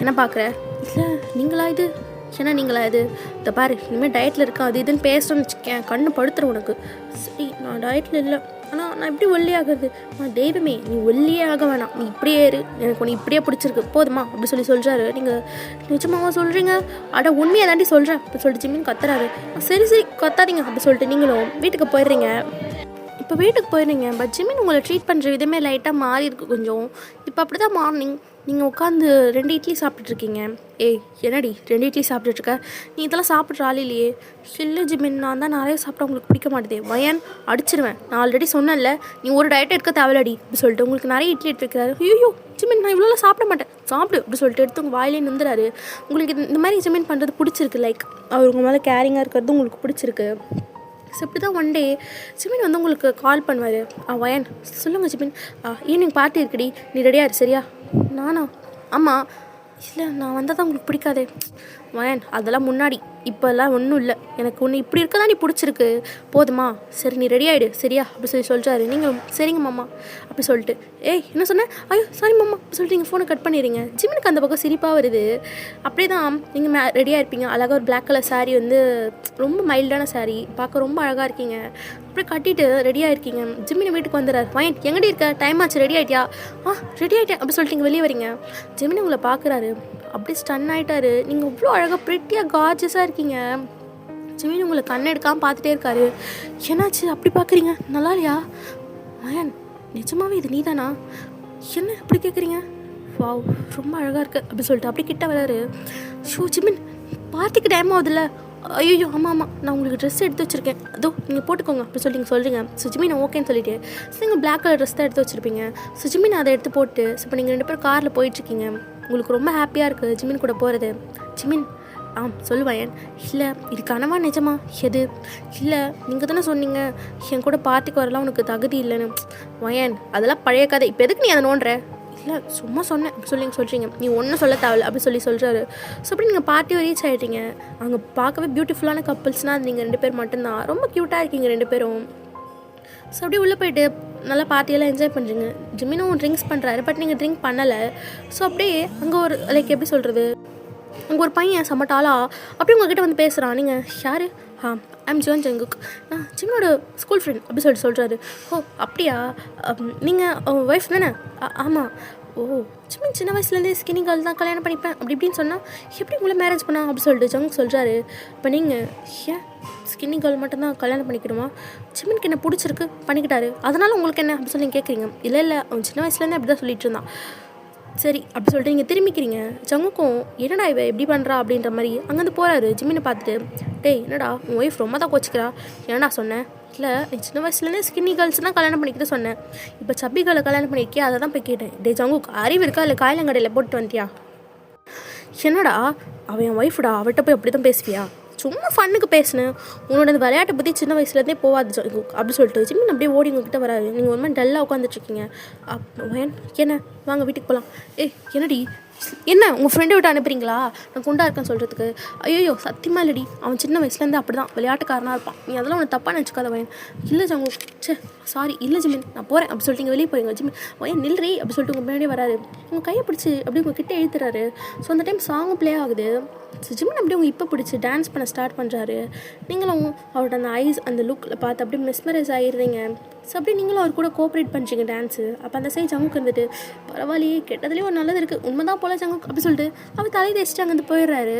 என்ன பார்க்குற? இல்லை நீங்களா இது ஏன்னா நீங்களா இது இந்த பாரு இனிமேல் டயட்டில் இருக்கேன் அது இதுன்னு பேசணும்னு வச்சுக்கேன் கண்ணு படுத்துரும் உனக்கு. சரி நான் டயட்டில் இல்லை, ஆனால் நான் எப்படி ஒல்லியாகிறது? நான் தெய்வமே நீ ஒல்லியே ஆக வேணாம், நீ இப்படியே இரு, எனக்கு உன்னை இப்படியே பிடிச்சிருக்கு போதுமா அப்படி சொல்கிறாரு. நீங்கள் நிஜமாக சொல்கிறீங்க? அட உண்மையை தாண்டி சொல்கிறேன் அப்படி சொல்லிட்டு ஜிமின் கத்துறாரு. சரி சரி கத்தாதீங்க அப்படி சொல்லிட்டு நீங்களும் வீட்டுக்கு போயிடுறீங்க. இப்போ வீட்டுக்கு போயிடுறீங்க. பட் ஜிமின் உங்களை ட்ரீட் பண்ணுற விதமே லைட்டாக மாறி இருக்குது கொஞ்சம். இப்போ அப்படி தான் மார்னிங் நீங்கள் உட்காந்து 2 இட்லி சாப்பிட்டுட்ருக்கீங்க. ஏய் என்னடி 2 இட்லி சாப்பிட்டுட்ருக்க? நீ இதெல்லாம் சாப்பிட்ற ஆள் இல்லையே. இல்லை ஜிமின் நான் தான் நிறைய சாப்பிட்டா உங்களுக்கு பிடிக்க மாட்டேதே. வயன் அடிச்சிருவேன், நான் ஆல்ரெடி சொன்னேன்ல நீ ஒரு டயட் எடுக்க தேவையில்லடி அப்படி சொல்லிட்டு உங்களுக்கு நிறைய இட்லி எடுத்துருக்காரு. ஐயோ ஜிமின் நான் இவ்வளோலாம் சாப்பிட மாட்டேன், சாப்பிடு அப்படி சொல்லிட்டு எடுத்து உங்கள் வாயிலே நின்றுறாரு. உங்களுக்கு இந்த மாதிரி ஜிமின் பண்ணுறது பிடிச்சிருக்கு, லைக் அவர் உங்கள் மேலே கேரிங்காக இருக்கிறது உங்களுக்கு பிடிச்சிருக்கு. ஸோ இப்படி தான் ஒன் டே ஜிமின் வந்து உங்களுக்கு கால் பண்ணுவார். வயன் சொல்லுங்கள் ஜிமின், ஈவினிங் பார்ட்டி இருக்குடி, நீ ரெடியாக சரியா? நானா? ஆமாம். இல்லை நான் வந்தால் தான் உங்களுக்கு பிடிக்காதே. வயன் அதெல்லாம் முன்னாடி, இப்போல்லாம் ஒன்றும் இல்லை, எனக்கு ஒன்று இப்படி இருக்க தான் நீ பிடிச்சிருக்கு போதுமா? சரி நீ ரெடி ஆகிடு சரியா அப்படி சொல்கிறாரு. நீங்கள் சரிங்க மாமா அப்படி சொல்லிட்டு ஏய் என்ன சொன்னேன்? ஐயோ சாரி மாமா அப்படி சொல்லிட்டு நீங்கள் ஃபோனை கட் பண்ணிடுறீங்க. ஜிமினுக்கு அந்த பக்கம் சிரிப்பாக வருது. அப்படியே தான் நீங்கள் ரெடியாக இருப்பீங்க. அழகாக ஒரு பிளாக் கலர் சாரீ வந்து ரொம்ப மைல்டான சாரீ, பார்க்க ரொம்ப அழகாக இருக்கீங்க. அப்படியே கட்டிட்டு ரெடியாக இருக்கீங்க. ஜிமின் வீட்டுக்கு வந்துடுறாரு. வயன் எங்கடி இருக்க? டைம் ஆச்சு, ரெடி ஆகிட்டியா? ரெடி ஆகிட்டேன் அப்படி சொல்லிட்டு நீங்கள் வெளியே வரீங்க. ஜிமின் உங்களை பார்க்குறாரு, அப்படியே ஸ்டன் ஆகிட்டாரு. நீங்கள் இவ்வளோ அழகாக ப்ரிட்டியாக கார்ஜஸாக இருக்கீங்க. ஜிமின் உங்களை கண்ணை எடுக்காமல் பார்த்துட்டே இருக்காரு. என்னாச்சு அப்படி பார்க்குறீங்க? நல்லா இல்லையா? மயன் நிஜமாவே இது நீ தானா? என்ன அப்படி கேட்குறீங்க? வாவ் ரொம்ப அழகாக இருக்குது அப்படி சொல்லிட்டு அப்படி கிட்ட வராரு. ஷோ ஜிமின் பார்ட்டிக்கு டைம் ஆகுதுல்ல? ஐயோ ஆமாம் நான் உங்களுக்கு ட்ரெஸ் எடுத்து வச்சுருக்கேன், அதோ நீங்கள் போட்டுக்கோங்க அப்படி சொல்லி நீங்கள் சொல்கிறீங்க. ஜிமின் ஓகேன்னு சொல்லிட்டு நீங்கள் பிளாக் கலர் ட்ரெஸ் தான் எடுத்து வச்சுருப்பீங்க. ஜிமின் அதை எடுத்து போட்டு இப்போ நீங்கள் 2 பேரும் காரில் போயிட்டுருக்கீங்க. உங்களுக்கு ரொம்ப ஹாப்பியாக இருக்குது ஜிமின் கூட போகிறது. ஜிமின் சொல்லுவாயன். இல்லை இது கனவா நிஜமா? எது? இல்லை நீங்கள் தானே சொன்னீங்க என் கூட பார்ட்டிக்கு வரலாம் உனக்கு தகுதி இல்லைன்னு. வயன் அதெல்லாம் பழைய கதை, இப்போ எதுக்கு நீ அதை நோண்டுற? இல்லை சும்மா சொன்னேன் அப்படி சொல்லி சொல்கிறீங்க. நீ ஒன்றும் சொல்ல தேவையில்ல அப்படி சொல்கிறாரு. ஸோ அப்படி நீங்கள் பார்ட்டியை ரீச் ஆகிட்டீங்க. அங்கே பார்க்கவே பியூட்டிஃபுல்லான கப்புள்ஸ்னால் நீங்கள் 2 பேர் மட்டும்தான். ரொம்ப க்யூட்டாக இருக்கீங்க 2 பேரும். ஸோ அப்படியே உள்ளே போயிட்டு நல்லா பார்ட்டியெல்லாம் என்ஜாய் பண்ணுறீங்க. ஜிமினும் ட்ரிங்க்ஸ் பண்ணுறாரு, பட் நீங்கள் ட்ரிங்க் பண்ணலை. ஸோ அப்படியே அங்கே ஒரு லைக் எப்படி சொல்கிறது, அங்கே ஒரு பையன் சமட்டாலா அப்படியே உங்கள்கிட்ட வந்து பேசுகிறான். நீங்கள் யார்? ஐம் ஜோன் ஜங்குக், நான் ஜிம்னோட ஸ்கூல் ஃப்ரெண்ட் அப்படி சொல்கிறாரு. ஓ அப்படியா, நீங்கள் அவங்க ஒய்ஃப் தானே? ஆமாம். ஓ ஜிமின் சின்ன வயசுலேருந்தே ஸ்கின்னி கேர்ள் தான் கல்யாணம் பண்ணிப்பேன் அப்படி இப்படின்னு சொன்னால் எப்படி உங்களை மேரேஜ் பண்ணா அப்படி சொல்லிட்டு ஜங்குக் சொல்கிறாரு. இப்போ நீங்கள் ஏன் ஸ்கின்னி கேர்ள் மட்டும்தான் கல்யாணம் பண்ணிக்கணுமா? ஜிமினுக்கு என்ன பிடிச்சிருக்கு பண்ணிக்கிட்டாரு, அதனால் உங்களுக்கு என்ன அப்படி சொல்லி கேட்குறீங்க. இல்லை அவன் சின்ன வயசுலேருந்தே அப்படி தான் சொல்லிட்டு இருந்தான். சரி அப்படி சொல்லிட்டு நீங்கள் திரும்பிக்கிறீங்க. ஜங்குக்கும் என்னடா இவ எப்படி பண்ணுறா அப்படின்ற மாதிரி அங்கேருந்து போகிறாரு. ஜிமினை பார்த்துட்டு டேய் என்னடா உன் ஒய்ஃப் ரொம்ப தான் கோச்சிக்கிறா, என்னடா சொன்னேன்? இல்லை நீ சின்ன வயசுலேருந்தே ஸ்கின்னி கேர்ள்ஸ் தான் கல்யாணம் பண்ணிக்கிட்டு சொன்னேன், இப்போ சப்பி கேர்ளை கல்யாணம் பண்ணியிருக்கியா? அதை தான் போய் கேட்டேன். டே ஜங்குக்கு அறிவு இருக்கா இல்லை காயலங்கடையில் போட்டு வந்துட்டியா? என்னடா அவன் என் ஒய்ஃப்டா, அவட்ட போய் அப்படி தான் பேசுவியா? சும்மா ஃபன்னுக்கு பேசினேன், உன்னோட அந்த விளையாட்டை பற்றி சின்ன வயசுலேருந்தே போகாது அப்படி சொல்லிட்டு ஜிமின் அப்படியே ஓடி உங்ககிட்ட வராது. நீங்கள் ஒரு மாதிரி டல்லாக உட்காந்துட்ருக்கீங்க. என்ன வாங்க வீட்டுக்கு போகலாம். என்னடி என்ன உங்கள் ஃப்ரெண்டை விட்டு அனுப்புறீங்களா நான் குண்டா இருக்கேன்னு சொல்கிறதுக்கு? ஐயோ சத்தியமாக இல்லடி, அவன் சின்ன வயசுலேருந்து அப்படி தான் விளையாட்டுக்காரனாக இருப்பான், நீ அதெல்லாம் உன்னை தப்பாக நினச்சிக்காத வயன். இல்லை ஜங்கு சாரி இல்லை ஜிமின் நான் போகிறேன் அப்படி சொல்லிட்டு நீங்கள் வெளியே போகிறீங்க. ஜிமின் வயன் நில்றி அப்படி சொல்லிட்டு உங்கள் முன்னாடியே வராரு. உங்கள் கையை பிடிச்சி அப்படி உங்கள் கிட்டே இழுத்துறாரு. ஸோ அந்த டைம் சாங்கும் ப்ளே ஆகுது. ஸோ ஜிமின் அப்படியே உங்கள் இப்போ பிடிச்சி டான்ஸ் பண்ண ஸ்டார்ட் பண்ணுறாரு. நீங்களும் அவரோட அந்த ஐஸ் அந்த லுக்கில் பார்த்து அப்படியே மெஸ்மரைஸ் ஆகிடுறீங்க. ஸோ அப்படியே நீங்களும் அவர் கூட கோஆப்ரேட் பண்ணுறீங்க டான்ஸு. அப்போ அந்த சைடு ஜங்குக்கு இருந்துட்டு பரவாயில்லையே கெட்டதுலேயே ஒரு நல்லது இருக்குது, உண்மைதான் போல ஜங்குக் அப்படி சொல்லிட்டு அவர் தலையை தேய்ச்சிட்டு அங்கேருந்து போயிடுறாரு.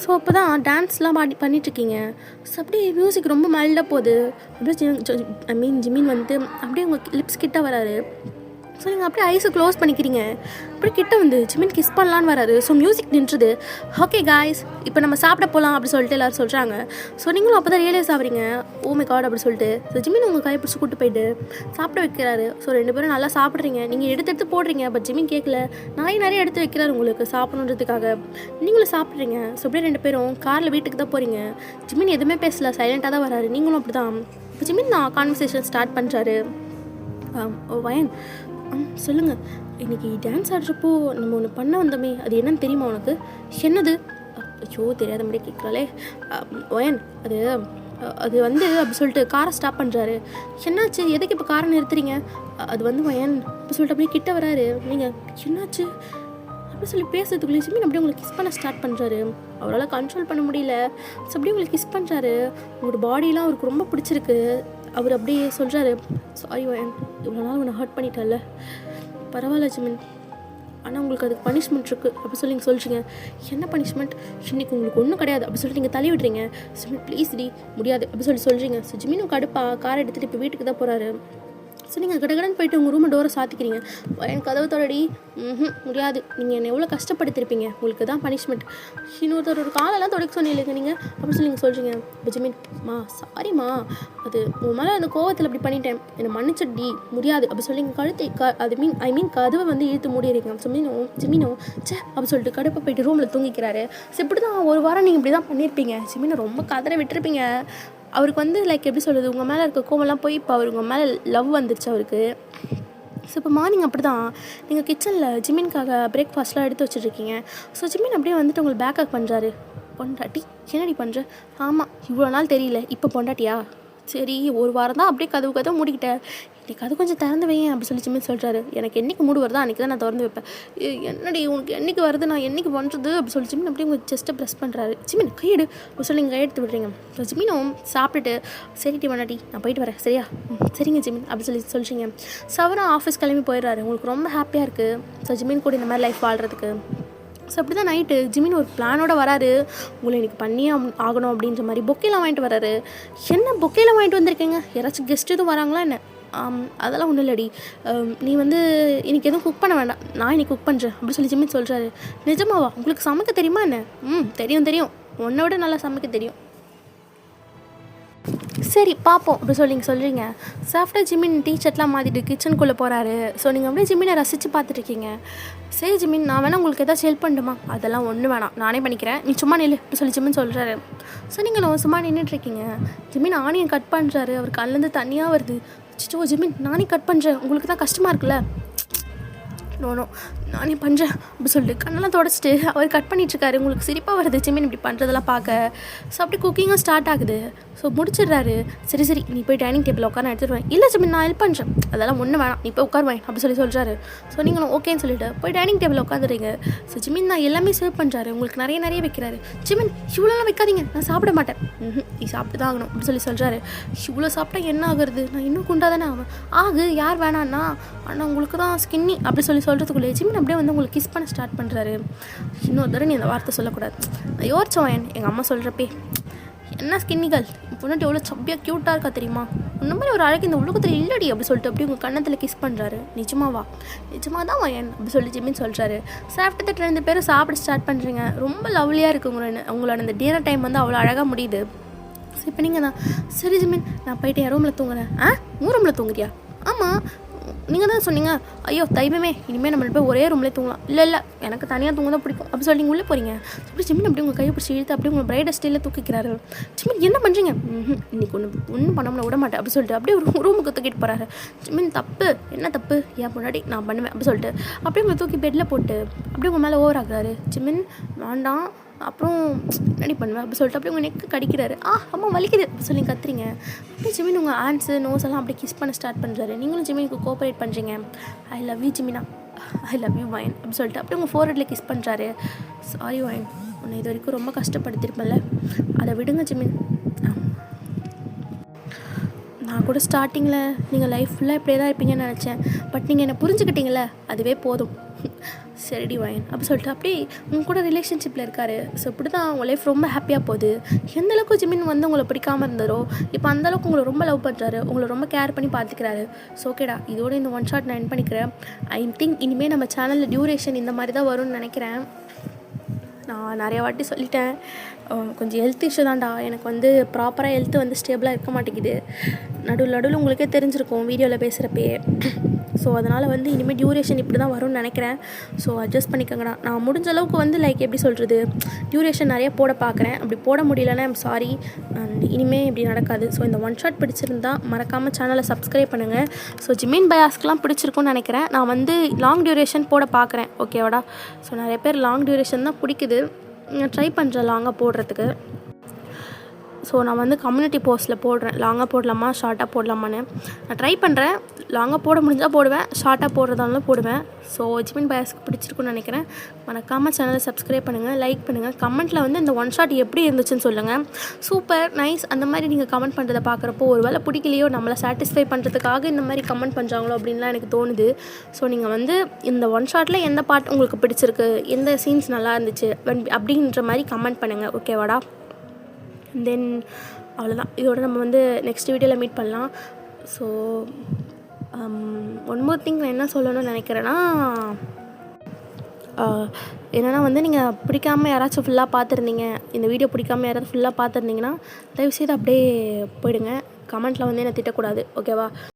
ஸோ அப்போ தான் டான்ஸ்லாம் பண்ணிட்டுருக்கீங்க. ஸோ அப்படியே மியூசிக் ரொம்ப மைல்டாக போகுது. அப்படியே ஜிமின் வந்துட்டு அப்படியே உங்கள் லிப்ஸ் கிட்ட வராரு. ஸோ நீங்கள் அப்படியே ஐஸை க்ளோஸ் பண்ணிக்கிறீங்க. அப்படியே கிட்ட வந்து ஜிமின் கிஸ் பண்ணலான்னு வராரு. ஸோ மியூசிக் நின்றுது. ஓகே காய்ஸ் இப்போ நம்ம சாப்பிட போகலாம் அப்படி சொல்லிட்டு எல்லோரும் சொல்கிறாங்க. ஸோ நீங்களும் அப்போ தான் ரியலைஸ் ஆகிறீங்க ஓ மை காட் அப்படி சொல்லிட்டு. ஸோ ஜிமின் உங்கள் கையை பிடிச்சி கூட்டு போயிட்டு சாப்பிட வைக்கிறாரு. ஸோ 2 பேரும் நல்லா சாப்பிட்றீங்க. நீங்கள் எடுத்து போடுறீங்க, பட் ஜிமின் கேட்கல, நிறைய எடுத்து வைக்கிறாரு உங்களுக்கு சாப்பிடணுன்றதுக்காக. நீங்களும் சாப்பிட்றீங்க. ஸோ அப்படியே 2 பேரும் காரில் வீட்டுக்கு தான் போகிறீங்க. ஜிமின் எதுவுமே பேசல, சைலண்ட்டாக தான் வராரு. நீங்களும் அப்படி தான். இப்போ ஜிமின் கான்வர்சேஷன் ஸ்டார்ட் பண்ணுறாரு. வயன் சொல்லுங்கள், இன்றைக்கி டான்ஸ் ஆடுறப்போ நம்ம ஒன்று பண்ண வந்தோமே அது என்னன்னு தெரியுமா உனக்கு? என்னது? ஐயோ தெரியாத மாதிரி கேட்குறாளே. வயன் அது வந்து அப்படி சொல்லிட்டு காரை ஸ்டாப் பண்ணுறாரு. என்னாச்சு, எதுக்கு இப்போ காரை நிறுத்துறீங்க? அது வந்து வயன் அப்படி சொல்லிட்டு அப்படியே கிட்ட வராரு. நீங்கள் என்னாச்சு அப்படி சொல்லி பேசுறதுக்குள்ளே ஜிமின் அப்படியே உங்களுக்கு கிஸ் பண்ண ஸ்டார்ட் பண்ணுறாரு. அவரால் கண்ட்ரோல் பண்ண முடியல. ஸோ அப்படியே உங்களுக்கு கிஸ் பண்ணுறாரு. உங்களோட பாடியெலாம் அவருக்கு ரொம்ப பிடிச்சிருக்கு. அவர் அப்படியே சொல்கிறாரு, சாரி வயன், இவ்வளோ நாள் உன்னை ஹர்ட் பண்ணிட்டல, பரவாயில்ல ஜிமின், ஆனால் உங்களுக்கு அதுக்கு பனிஷ்மெண்ட் இருக்குது அப்படி சொல்லி நீங்கள் சொல்கிறீங்க. என்ன பனிஷ்மெண்ட்? இன்றைக்கி உங்களுக்கு ஒன்றும் கிடையாது அப்படி சொல்லிட்டு நீங்கள் தள்ளி விடுறீங்க. ஜிமின் ப்ளீஸ் டி, முடியாது அப்படி சொல்கிறீங்க. ஸோ ஜிமின் கடுப்பா காரை எடுத்துகிட்டு இப்போ வீட்டுக்கு தான் போகிறாரு. ஸோ நீங்கள் கடகடன்னு போய்ட்டு உங்கள் ரூமை டோரை சாத்திக்கிறீங்க. எனக்கு கதவு தொடடி, முடியாது, நீங்கள் என்னை எவ்வளோ கஷ்டப்படுத்திருப்பீங்க, உங்களுக்கு தான் பனிஷ்மெண்ட். இன்னொருத்தரோட காலெல்லாம் தொடக்க சொன்னீங்க நீங்கள் அப்படி சொல்லி நீங்கள் சொல்கிறீங்க. ஜிமின், சாரிம்மா, அது உன் மேலே அந்த கோவத்தில் அப்படி பண்ணிட்டேன், என்னை மன்னிச்சடி, முடியாது அப்படி சொல்லி நீங்கள் கழுத்தை ஐ மீன் கதவை வந்து இழுத்து மூடிடுறீங்க. ஜிமினோ சே அப்படி சொல்லிட்டு கடுப்பை போயிட்டு ரூமில் தூங்கிக்கிறாரு. ஸோ இப்படி தான் ஒரு வாரம் நீங்கள் இப்படி தான் பண்ணியிருப்பீங்க. ஜிமினை ரொம்ப கதரை விட்டுருப்பீங்க. அவருக்கு வந்து லைக் எப்படி சொல்கிறது, உங்கள் மேலே இருக்க கோவம்லாம் போய் இப்போ அவருக்கு உங்கள் மேலே லவ் வந்துருச்சு அவருக்கு. ஸோ இப்போ மார்னிங் அப்படி தான் நீங்கள் கிச்சனில் ஜிமின்காக பிரேக்ஃபாஸ்ட்லாம் எடுத்து வச்சுருக்கீங்க. ஸோ ஜிமின் அப்படியே வந்துட்டு உங்களுக்கு பேக்கப் பண்ணுறாரு. பொண்டாட்டி என்னடி பண்ணுற? ஆமாம், இவ்வளோ நாள் தெரியல, இப்போ பொண்டாட்டியா? சரி, ஒரு வாரம் தான் அப்படியே கதவு மூடிக்கிட்டேன், இன்றைக்கி அது கொஞ்சம் திறந்து வையேன் அப்படி சொல்லி ஜிமின் சொல்கிறாரு. எனக்கு என்றைக்கு மூடு வருதோ அன்றைக்கி தான் நான் திறந்து வைப்பேன். என்னடி உனக்கு என்றைக்கு வருது, நான் என்றைக்கு பண்ணுறது அப்படி சொல்லி ஜிமின் அப்படியே உங்கள் செஸ்ட்டை ப்ரெஸ் பண்ணுறாரு. ஜிமின் கையெடு அப்படி சொல்லி நீங்கள் கையெடுத்து விடுறீங்க. ஸோ ஜிமினும் சாப்பிட்டுட்டு சரிட்டி பண்ணாட்டி நான் போயிட்டு வரேன் சரியா? சரிங்க ஜிமின் அப்படி சொல்லி சொல்லிச்சிங்க. சவரம் ஆஃபீஸ் கிளம்பி போயிடுறாரு. உங்களுக்கு ரொம்ப ஹாப்பியாக இருக்குது ஸோ ஜிமின் கூட இந்த மாதிரி லைஃப் வாழ்கிறதுக்கு. ஸோ அப்படி தான் நைட்டு ஜிமின் ஒரு பிளானோட வராரு. உங்களை எனக்கு பண்ணியே ஆகணும் அப்படின்ற மாதிரி பொக்கேலாம் வாங்கிட்டு வராரு. என்ன பொக்கேலாம் வாங்கிட்டு வந்திருக்கீங்க? யாராச்சும் கெஸ்ட் எதுவும் வராங்களா என்ன? அதெல்லாம் ஒன்றும் இல்லடி, நீ வந்து இன்றைக்கி எதுவும் குக் பண்ண வேண்டாம், நான் இன்றைக்கி குக் பண்ணுறேன் அப்படி சொல்லி ஜிமின் சொல்கிறாரு. நிஜமாவா? உங்களுக்கு சமைக்க தெரியுமா என்ன? தெரியும், உன்னை விட நல்லா சமைக்க தெரியும். சரி பார்ப்போம் அப்படி சொல்லி நீங்கள் சொல்கிறீங்க. சாஃப்டாக ஜிமின் டீஷர்ட்லாம் மாற்றிட்டு கிச்சனுக்குள்ளே போகிறாரு. ஸோ நீங்கள் அப்படியே ஜிமினை ரசித்து பார்த்துட்ருக்கீங்க. சரி ஜிமின், நான் வேணால் உங்களுக்கு எதாவது ஹெல்ப் பண்ணணுமா? அதெல்லாம் ஒன்றும் வேணாம், நானே பண்ணிக்கிறேன், நீ சும்மா நில்லு அப்படி சொல்லி ஜிமின் சொல்கிறாரு. ஸோ நீங்கள் சும்மா நின்றுட்டுருக்கீங்க. ஜிமின் ஆனியன் கட் பண்ணுறாரு. அவர் கல்லேருந்து தனியாக வருது. சிச்சோ ஜிமின், நானே கட் பண்ணுறேன், உங்களுக்கு தான் கஷ்டமாக இருக்குல்ல? நோ நானே பண்ணுறேன் அப்படி சொல்லிட்டு கண்ணெல்லாம் தொடச்சிட்டு அவர் கட் பண்ணிகிட்ருக்காரு. உங்களுக்கு சிரிப்பாக வருது ஜிமின் இப்படி பண்ணுறதெல்லாம் பார்க்க. ஸோ அப்படி குக்கிங்கும் ஸ்டார்ட் ஆகுது. ஸோ முடிச்சிடுறாரு. சரி நீ போய் டைனிங் டேபிள் உட்கார எடுத்துருவேன். இல்லை ஜிமின், நான் ஹெல்ப் பண்ணுறேன், அதெல்லாம் ஒன்றும் வேணாம், நீ போய் உட்காருவேன் அப்படி சொல்கிறாரு. ஸோ நீங்களும் ஓகேன்னு சொல்லிட்டு போய் டைனிங் டேபிள் உட்காந்துறீங்க. ஸோ ஜிமின் நான் எல்லாமே சர்வ் பண்ணுறாரு. உங்களுக்கு நிறைய வைக்கிறாரு. ஜிமின், இவ்வளோலாம் வைக்காதீங்க, நான் சாப்பிட மாட்டேன். நீ சாப்பிட்டு தான் ஆகணும் அப்படி சொல்கிறாரு. இவ்வளோ சாப்பிட்டா என்ன ஆகுறது? நான் இன்னும் குண்டா தானே ஆகும். யார் வேணான்னா, ஆனால் உங்களுக்கு தான் ஸ்கின்னி அப்படி சொல்கிறதுக்குள்ளே ஜிமின் அப்படியே வந்து உங்களுக்கு கிஸ் பண்ண ஸ்டார்ட் பண்ணுறாரு. இன்னொரு தடவை நீ அந்த வார்த்தை சொல்லக்கூடாது. நான் யோசிச்சவன் எங்கள் அம்மா சொல்கிறப்பே, என்ன ஸ்கின்னிகள் பொண்ணுட்டு எவ்வளோ சப்பியாக க்யூட்டாக இருக்கா தெரியுமா, இந்த மாதிரி ஒரு அழகு இந்த உலகத்தில் இல்லடி அப்படி சொல்லிட்டு அப்படி உங்கள் கண்ணத்தில் கிஸ் பண்ணுறாரு. நிஜமாவா? நிஜமாக தான் வயன் அப்படி சொல்லி ஜிமின் சொல்கிறாரு. சாப்பிட்டு 2 பேரும் சாப்பிட ஸ்டார்ட் பண்ணுறீங்க. ரொம்ப லவ்லியாக இருக்குது உங்களோட இந்த டின்னர் டைம் வந்து அவ்வளோ அழகாக முடியுது. சரி இப்போ நீங்கள் தான் சரி ஜிமின், நான் போயிட்டு என் ரூமில் தூங்குறேன். உன் ரூமில் தூங்குறியா? ஆமாம், நீங்கள் தான் சொன்னீங்க. ஐயோ தெய்வமே, இனிமேல் நம்ம போய் ஒரே ரூம்லேயே தூங்கலாம். இல்லை எனக்கு தனியாக தூங்க தான் பிடிக்கும் அப்படி சொல்லி நீங்கள் உள்ளே போகிறீங்க. அப்படி ஜிமின் அப்படி உங்கள் கையை பிடிச்சி இழுத்து அப்படி உங்களை பிரைட் ஸ்டைலில் தூக்கிக்கிறாரு. ஜிமின் என்ன பண்ணுறீங்க? இன்னைக்கு ஒன்றும் பண்ணாமல் விட மாட்டேன் அப்படி சொல்லிட்டு அப்படியே ஒரு ரூமுக்கு தூக்கிட்டு போகிறாரு. ஜிமின் தப்பு, என்ன தப்பு? ஏன் முன்னாடி நான் பண்ணுவேன் அப்படி சொல்லிட்டு அப்படியே உங்களை தூக்கி பெட்டில் போட்டு அப்படியே உங்கள் மேலே ஓவர் ஆகுறாரு. ஜிமின் வேண்டாம், அப்புறம் என்னடி பண்ணுவேன் அப்படி சொல்லிட்டு அப்படியே உங்கள் நெக்கு கடிக்கிறாரு. அம்மா வலிக்குது அப்படி சொல்லி கத்துறீங்க. அப்படியே ஜிமின் உங்கள் ஹேண்ட்ஸு நோஸ் எல்லாம் அப்படியே கிஸ் பண்ண ஸ்டார்ட் பண்ணுறாரு. நீங்களும் ஜிமினுக்கு கோஆப்ரேட் பண்ணுறீங்க. ஐ லவ் யூ ஜிமினா, ஐ லவ் யூ வயன் அப்படி சொல்லிட்டு அப்படியே உங்கள் ஃபோர்ஹெட்டில் கிஸ் பண்ணுறாரு. சாரி வயன், உன்னை இது வரைக்கும் ரொம்ப கஷ்டப்படுத்திருப்பேன்ல, அதை விடுங்க ஜிமின். நான் கூட ஸ்டார்டிங்கில் நீங்கள் லைஃப் ஃபுல்லாக இப்படியே தான் இருப்பீங்கன்னு நினச்சேன். பட் நீங்கள் என்னை புரிஞ்சுக்கிட்டீங்களே, அதுவே போதும். சரிடி வயன் அப்படி சொல்லிட்டு அப்படியே உங்க கூட ரிலேஷன்ஷிப்பில் இருக்காரு. ஸோ இப்படி தான் உங்கள் லைஃப் ரொம்ப ஹாப்பியாக போகுது. எந்தளவுக்கு ஜிமின் வந்து உங்களை பிடிக்காமல் இருந்தாரோ இப்போ அந்தளவுக்கு உங்களை ரொம்ப லவ் பண்ணுறாரு, உங்களை ரொம்ப கேர் பண்ணி பார்த்துக்கிறாரு. ஸோ ஓகேடா, இதோட இந்த ஒன் ஷாட் நான் என் பண்ணிக்கிறேன். ஐ திங்க் இனிமேல் நம்ம சேனலில் டியூரேஷன் இந்த மாதிரி தான் வரும்னு நினைக்கிறேன். நான் நிறைய வாட்டி சொல்லிட்டேன், கொஞ்சம் ஹெல்த் இஷ்யூ தான்டா, எனக்கு வந்து ப்ராப்பராக ஹெல்த்து வந்து ஸ்டேபிளாக இருக்க மாட்டேங்குது. நடுவில் உங்களுக்கே தெரிஞ்சிருக்கும் வீடியோவில் பேசுகிறப்பே. ஸோ அதனால் வந்து இனிமேல் டியூரேஷன் இப்படி தான் வரும்னு நினைக்கிறேன். ஸோ அட்ஜஸ்ட் பண்ணிக்கோங்கண்ணா. நான் முடிஞ்ச அளவுக்கு வந்து லைக் எப்படி சொல்கிறது, டியூரேஷன் நிறைய போட பார்க்குறேன். அப்படி போட முடியலன்னா ஐம் சாரி. அண்ட் இனிமேல் இப்படி நடக்காது. ஸோ இந்த ஒன் ஷாட் பிடிச்சிருந்தா மறக்காமல் சேனலை சப்ஸ்கிரைப் பண்ணுங்கள். ஸோ ஜிமின் பயாஸ்க்கெலாம் பிடிச்சிருக்குன்னு நினைக்கிறேன். நான் வந்து லாங் டியூரேஷன் போட பார்க்குறேன். ஓகேவாடா? ஸோ நிறைய பேர் லாங் டியூரேஷன் தான் பிடிக்குது, ட்ரை பண்ணுறேன் லாங்காக போடுறதுக்கு. ஸோ நான் வந்து கம்யூனிட்டி போஸ்ட்டில் போடுறேன், லாங்காக போடலாமா ஷார்ட்டாக போடலாமான்னு. நான் ட்ரை பண்ணுறேன், லாங்காக போட முடிஞ்சால் போடுவேன், ஷார்ட்டாக போடுறதாலும் போடுவேன். ஸோ ஜிமின் பாய்ஸ்க்கு பிடிச்சிருக்குன்னு நினைக்கிறேன். மறக்காமல் சேனலை சப்ஸ்கிரைப் பண்ணுங்கள், லைக் பண்ணுங்கள். கமெண்ட்டில் வந்து இந்த ஒன் ஷாட் எப்படி இருந்துச்சுன்னு சொல்லுங்கள். சூப்பர் நைஸ் அந்த மாதிரி நீங்கள் கமெண்ட் பண்ணுறதை பார்க்குறப்போ ஒரு வேளை பிடிக்கலையோ, நம்மளை சாட்டிஸ்ஃபை பண்ணுறதுக்காக இந்த மாதிரி கமெண்ட் பண்ணுறாங்களோ அப்படின்லாம் எனக்கு தோணுது. ஸோ நீங்கள் வந்து இந்த ஒன் ஷாட்டில் எந்த பார்ட் உங்களுக்கு பிடிச்சிருக்கு, எந்த சீன்ஸ் நல்லா இருந்துச்சு அப்படின்ற மாதிரி கமெண்ட் பண்ணுங்கள், ஓகேவாடா? தென் அவ்வளோதான். இதோட நம்ம வந்து நெக்ஸ்ட் வீடியோவில் மீட் பண்ணலாம். ஸோ ஒன் மோர் திங் நான் என்ன சொல்லணும்னு நினைக்கிறேன்னா, என்னென்னா வந்து நீங்கள் பிடிக்காமல் யாராச்சும் ஃபுல்லாக பார்த்துருந்தீங்க, இந்த வீடியோ பிடிக்காமல் யாராவது ஃபுல்லாக பார்த்துருந்தீங்கன்னா தயவுசெய்து அப்படியே போயிடுங்க. கமெண்ட்டில் வந்து என்னை திட்டக்கூடாது, ஓகேவா?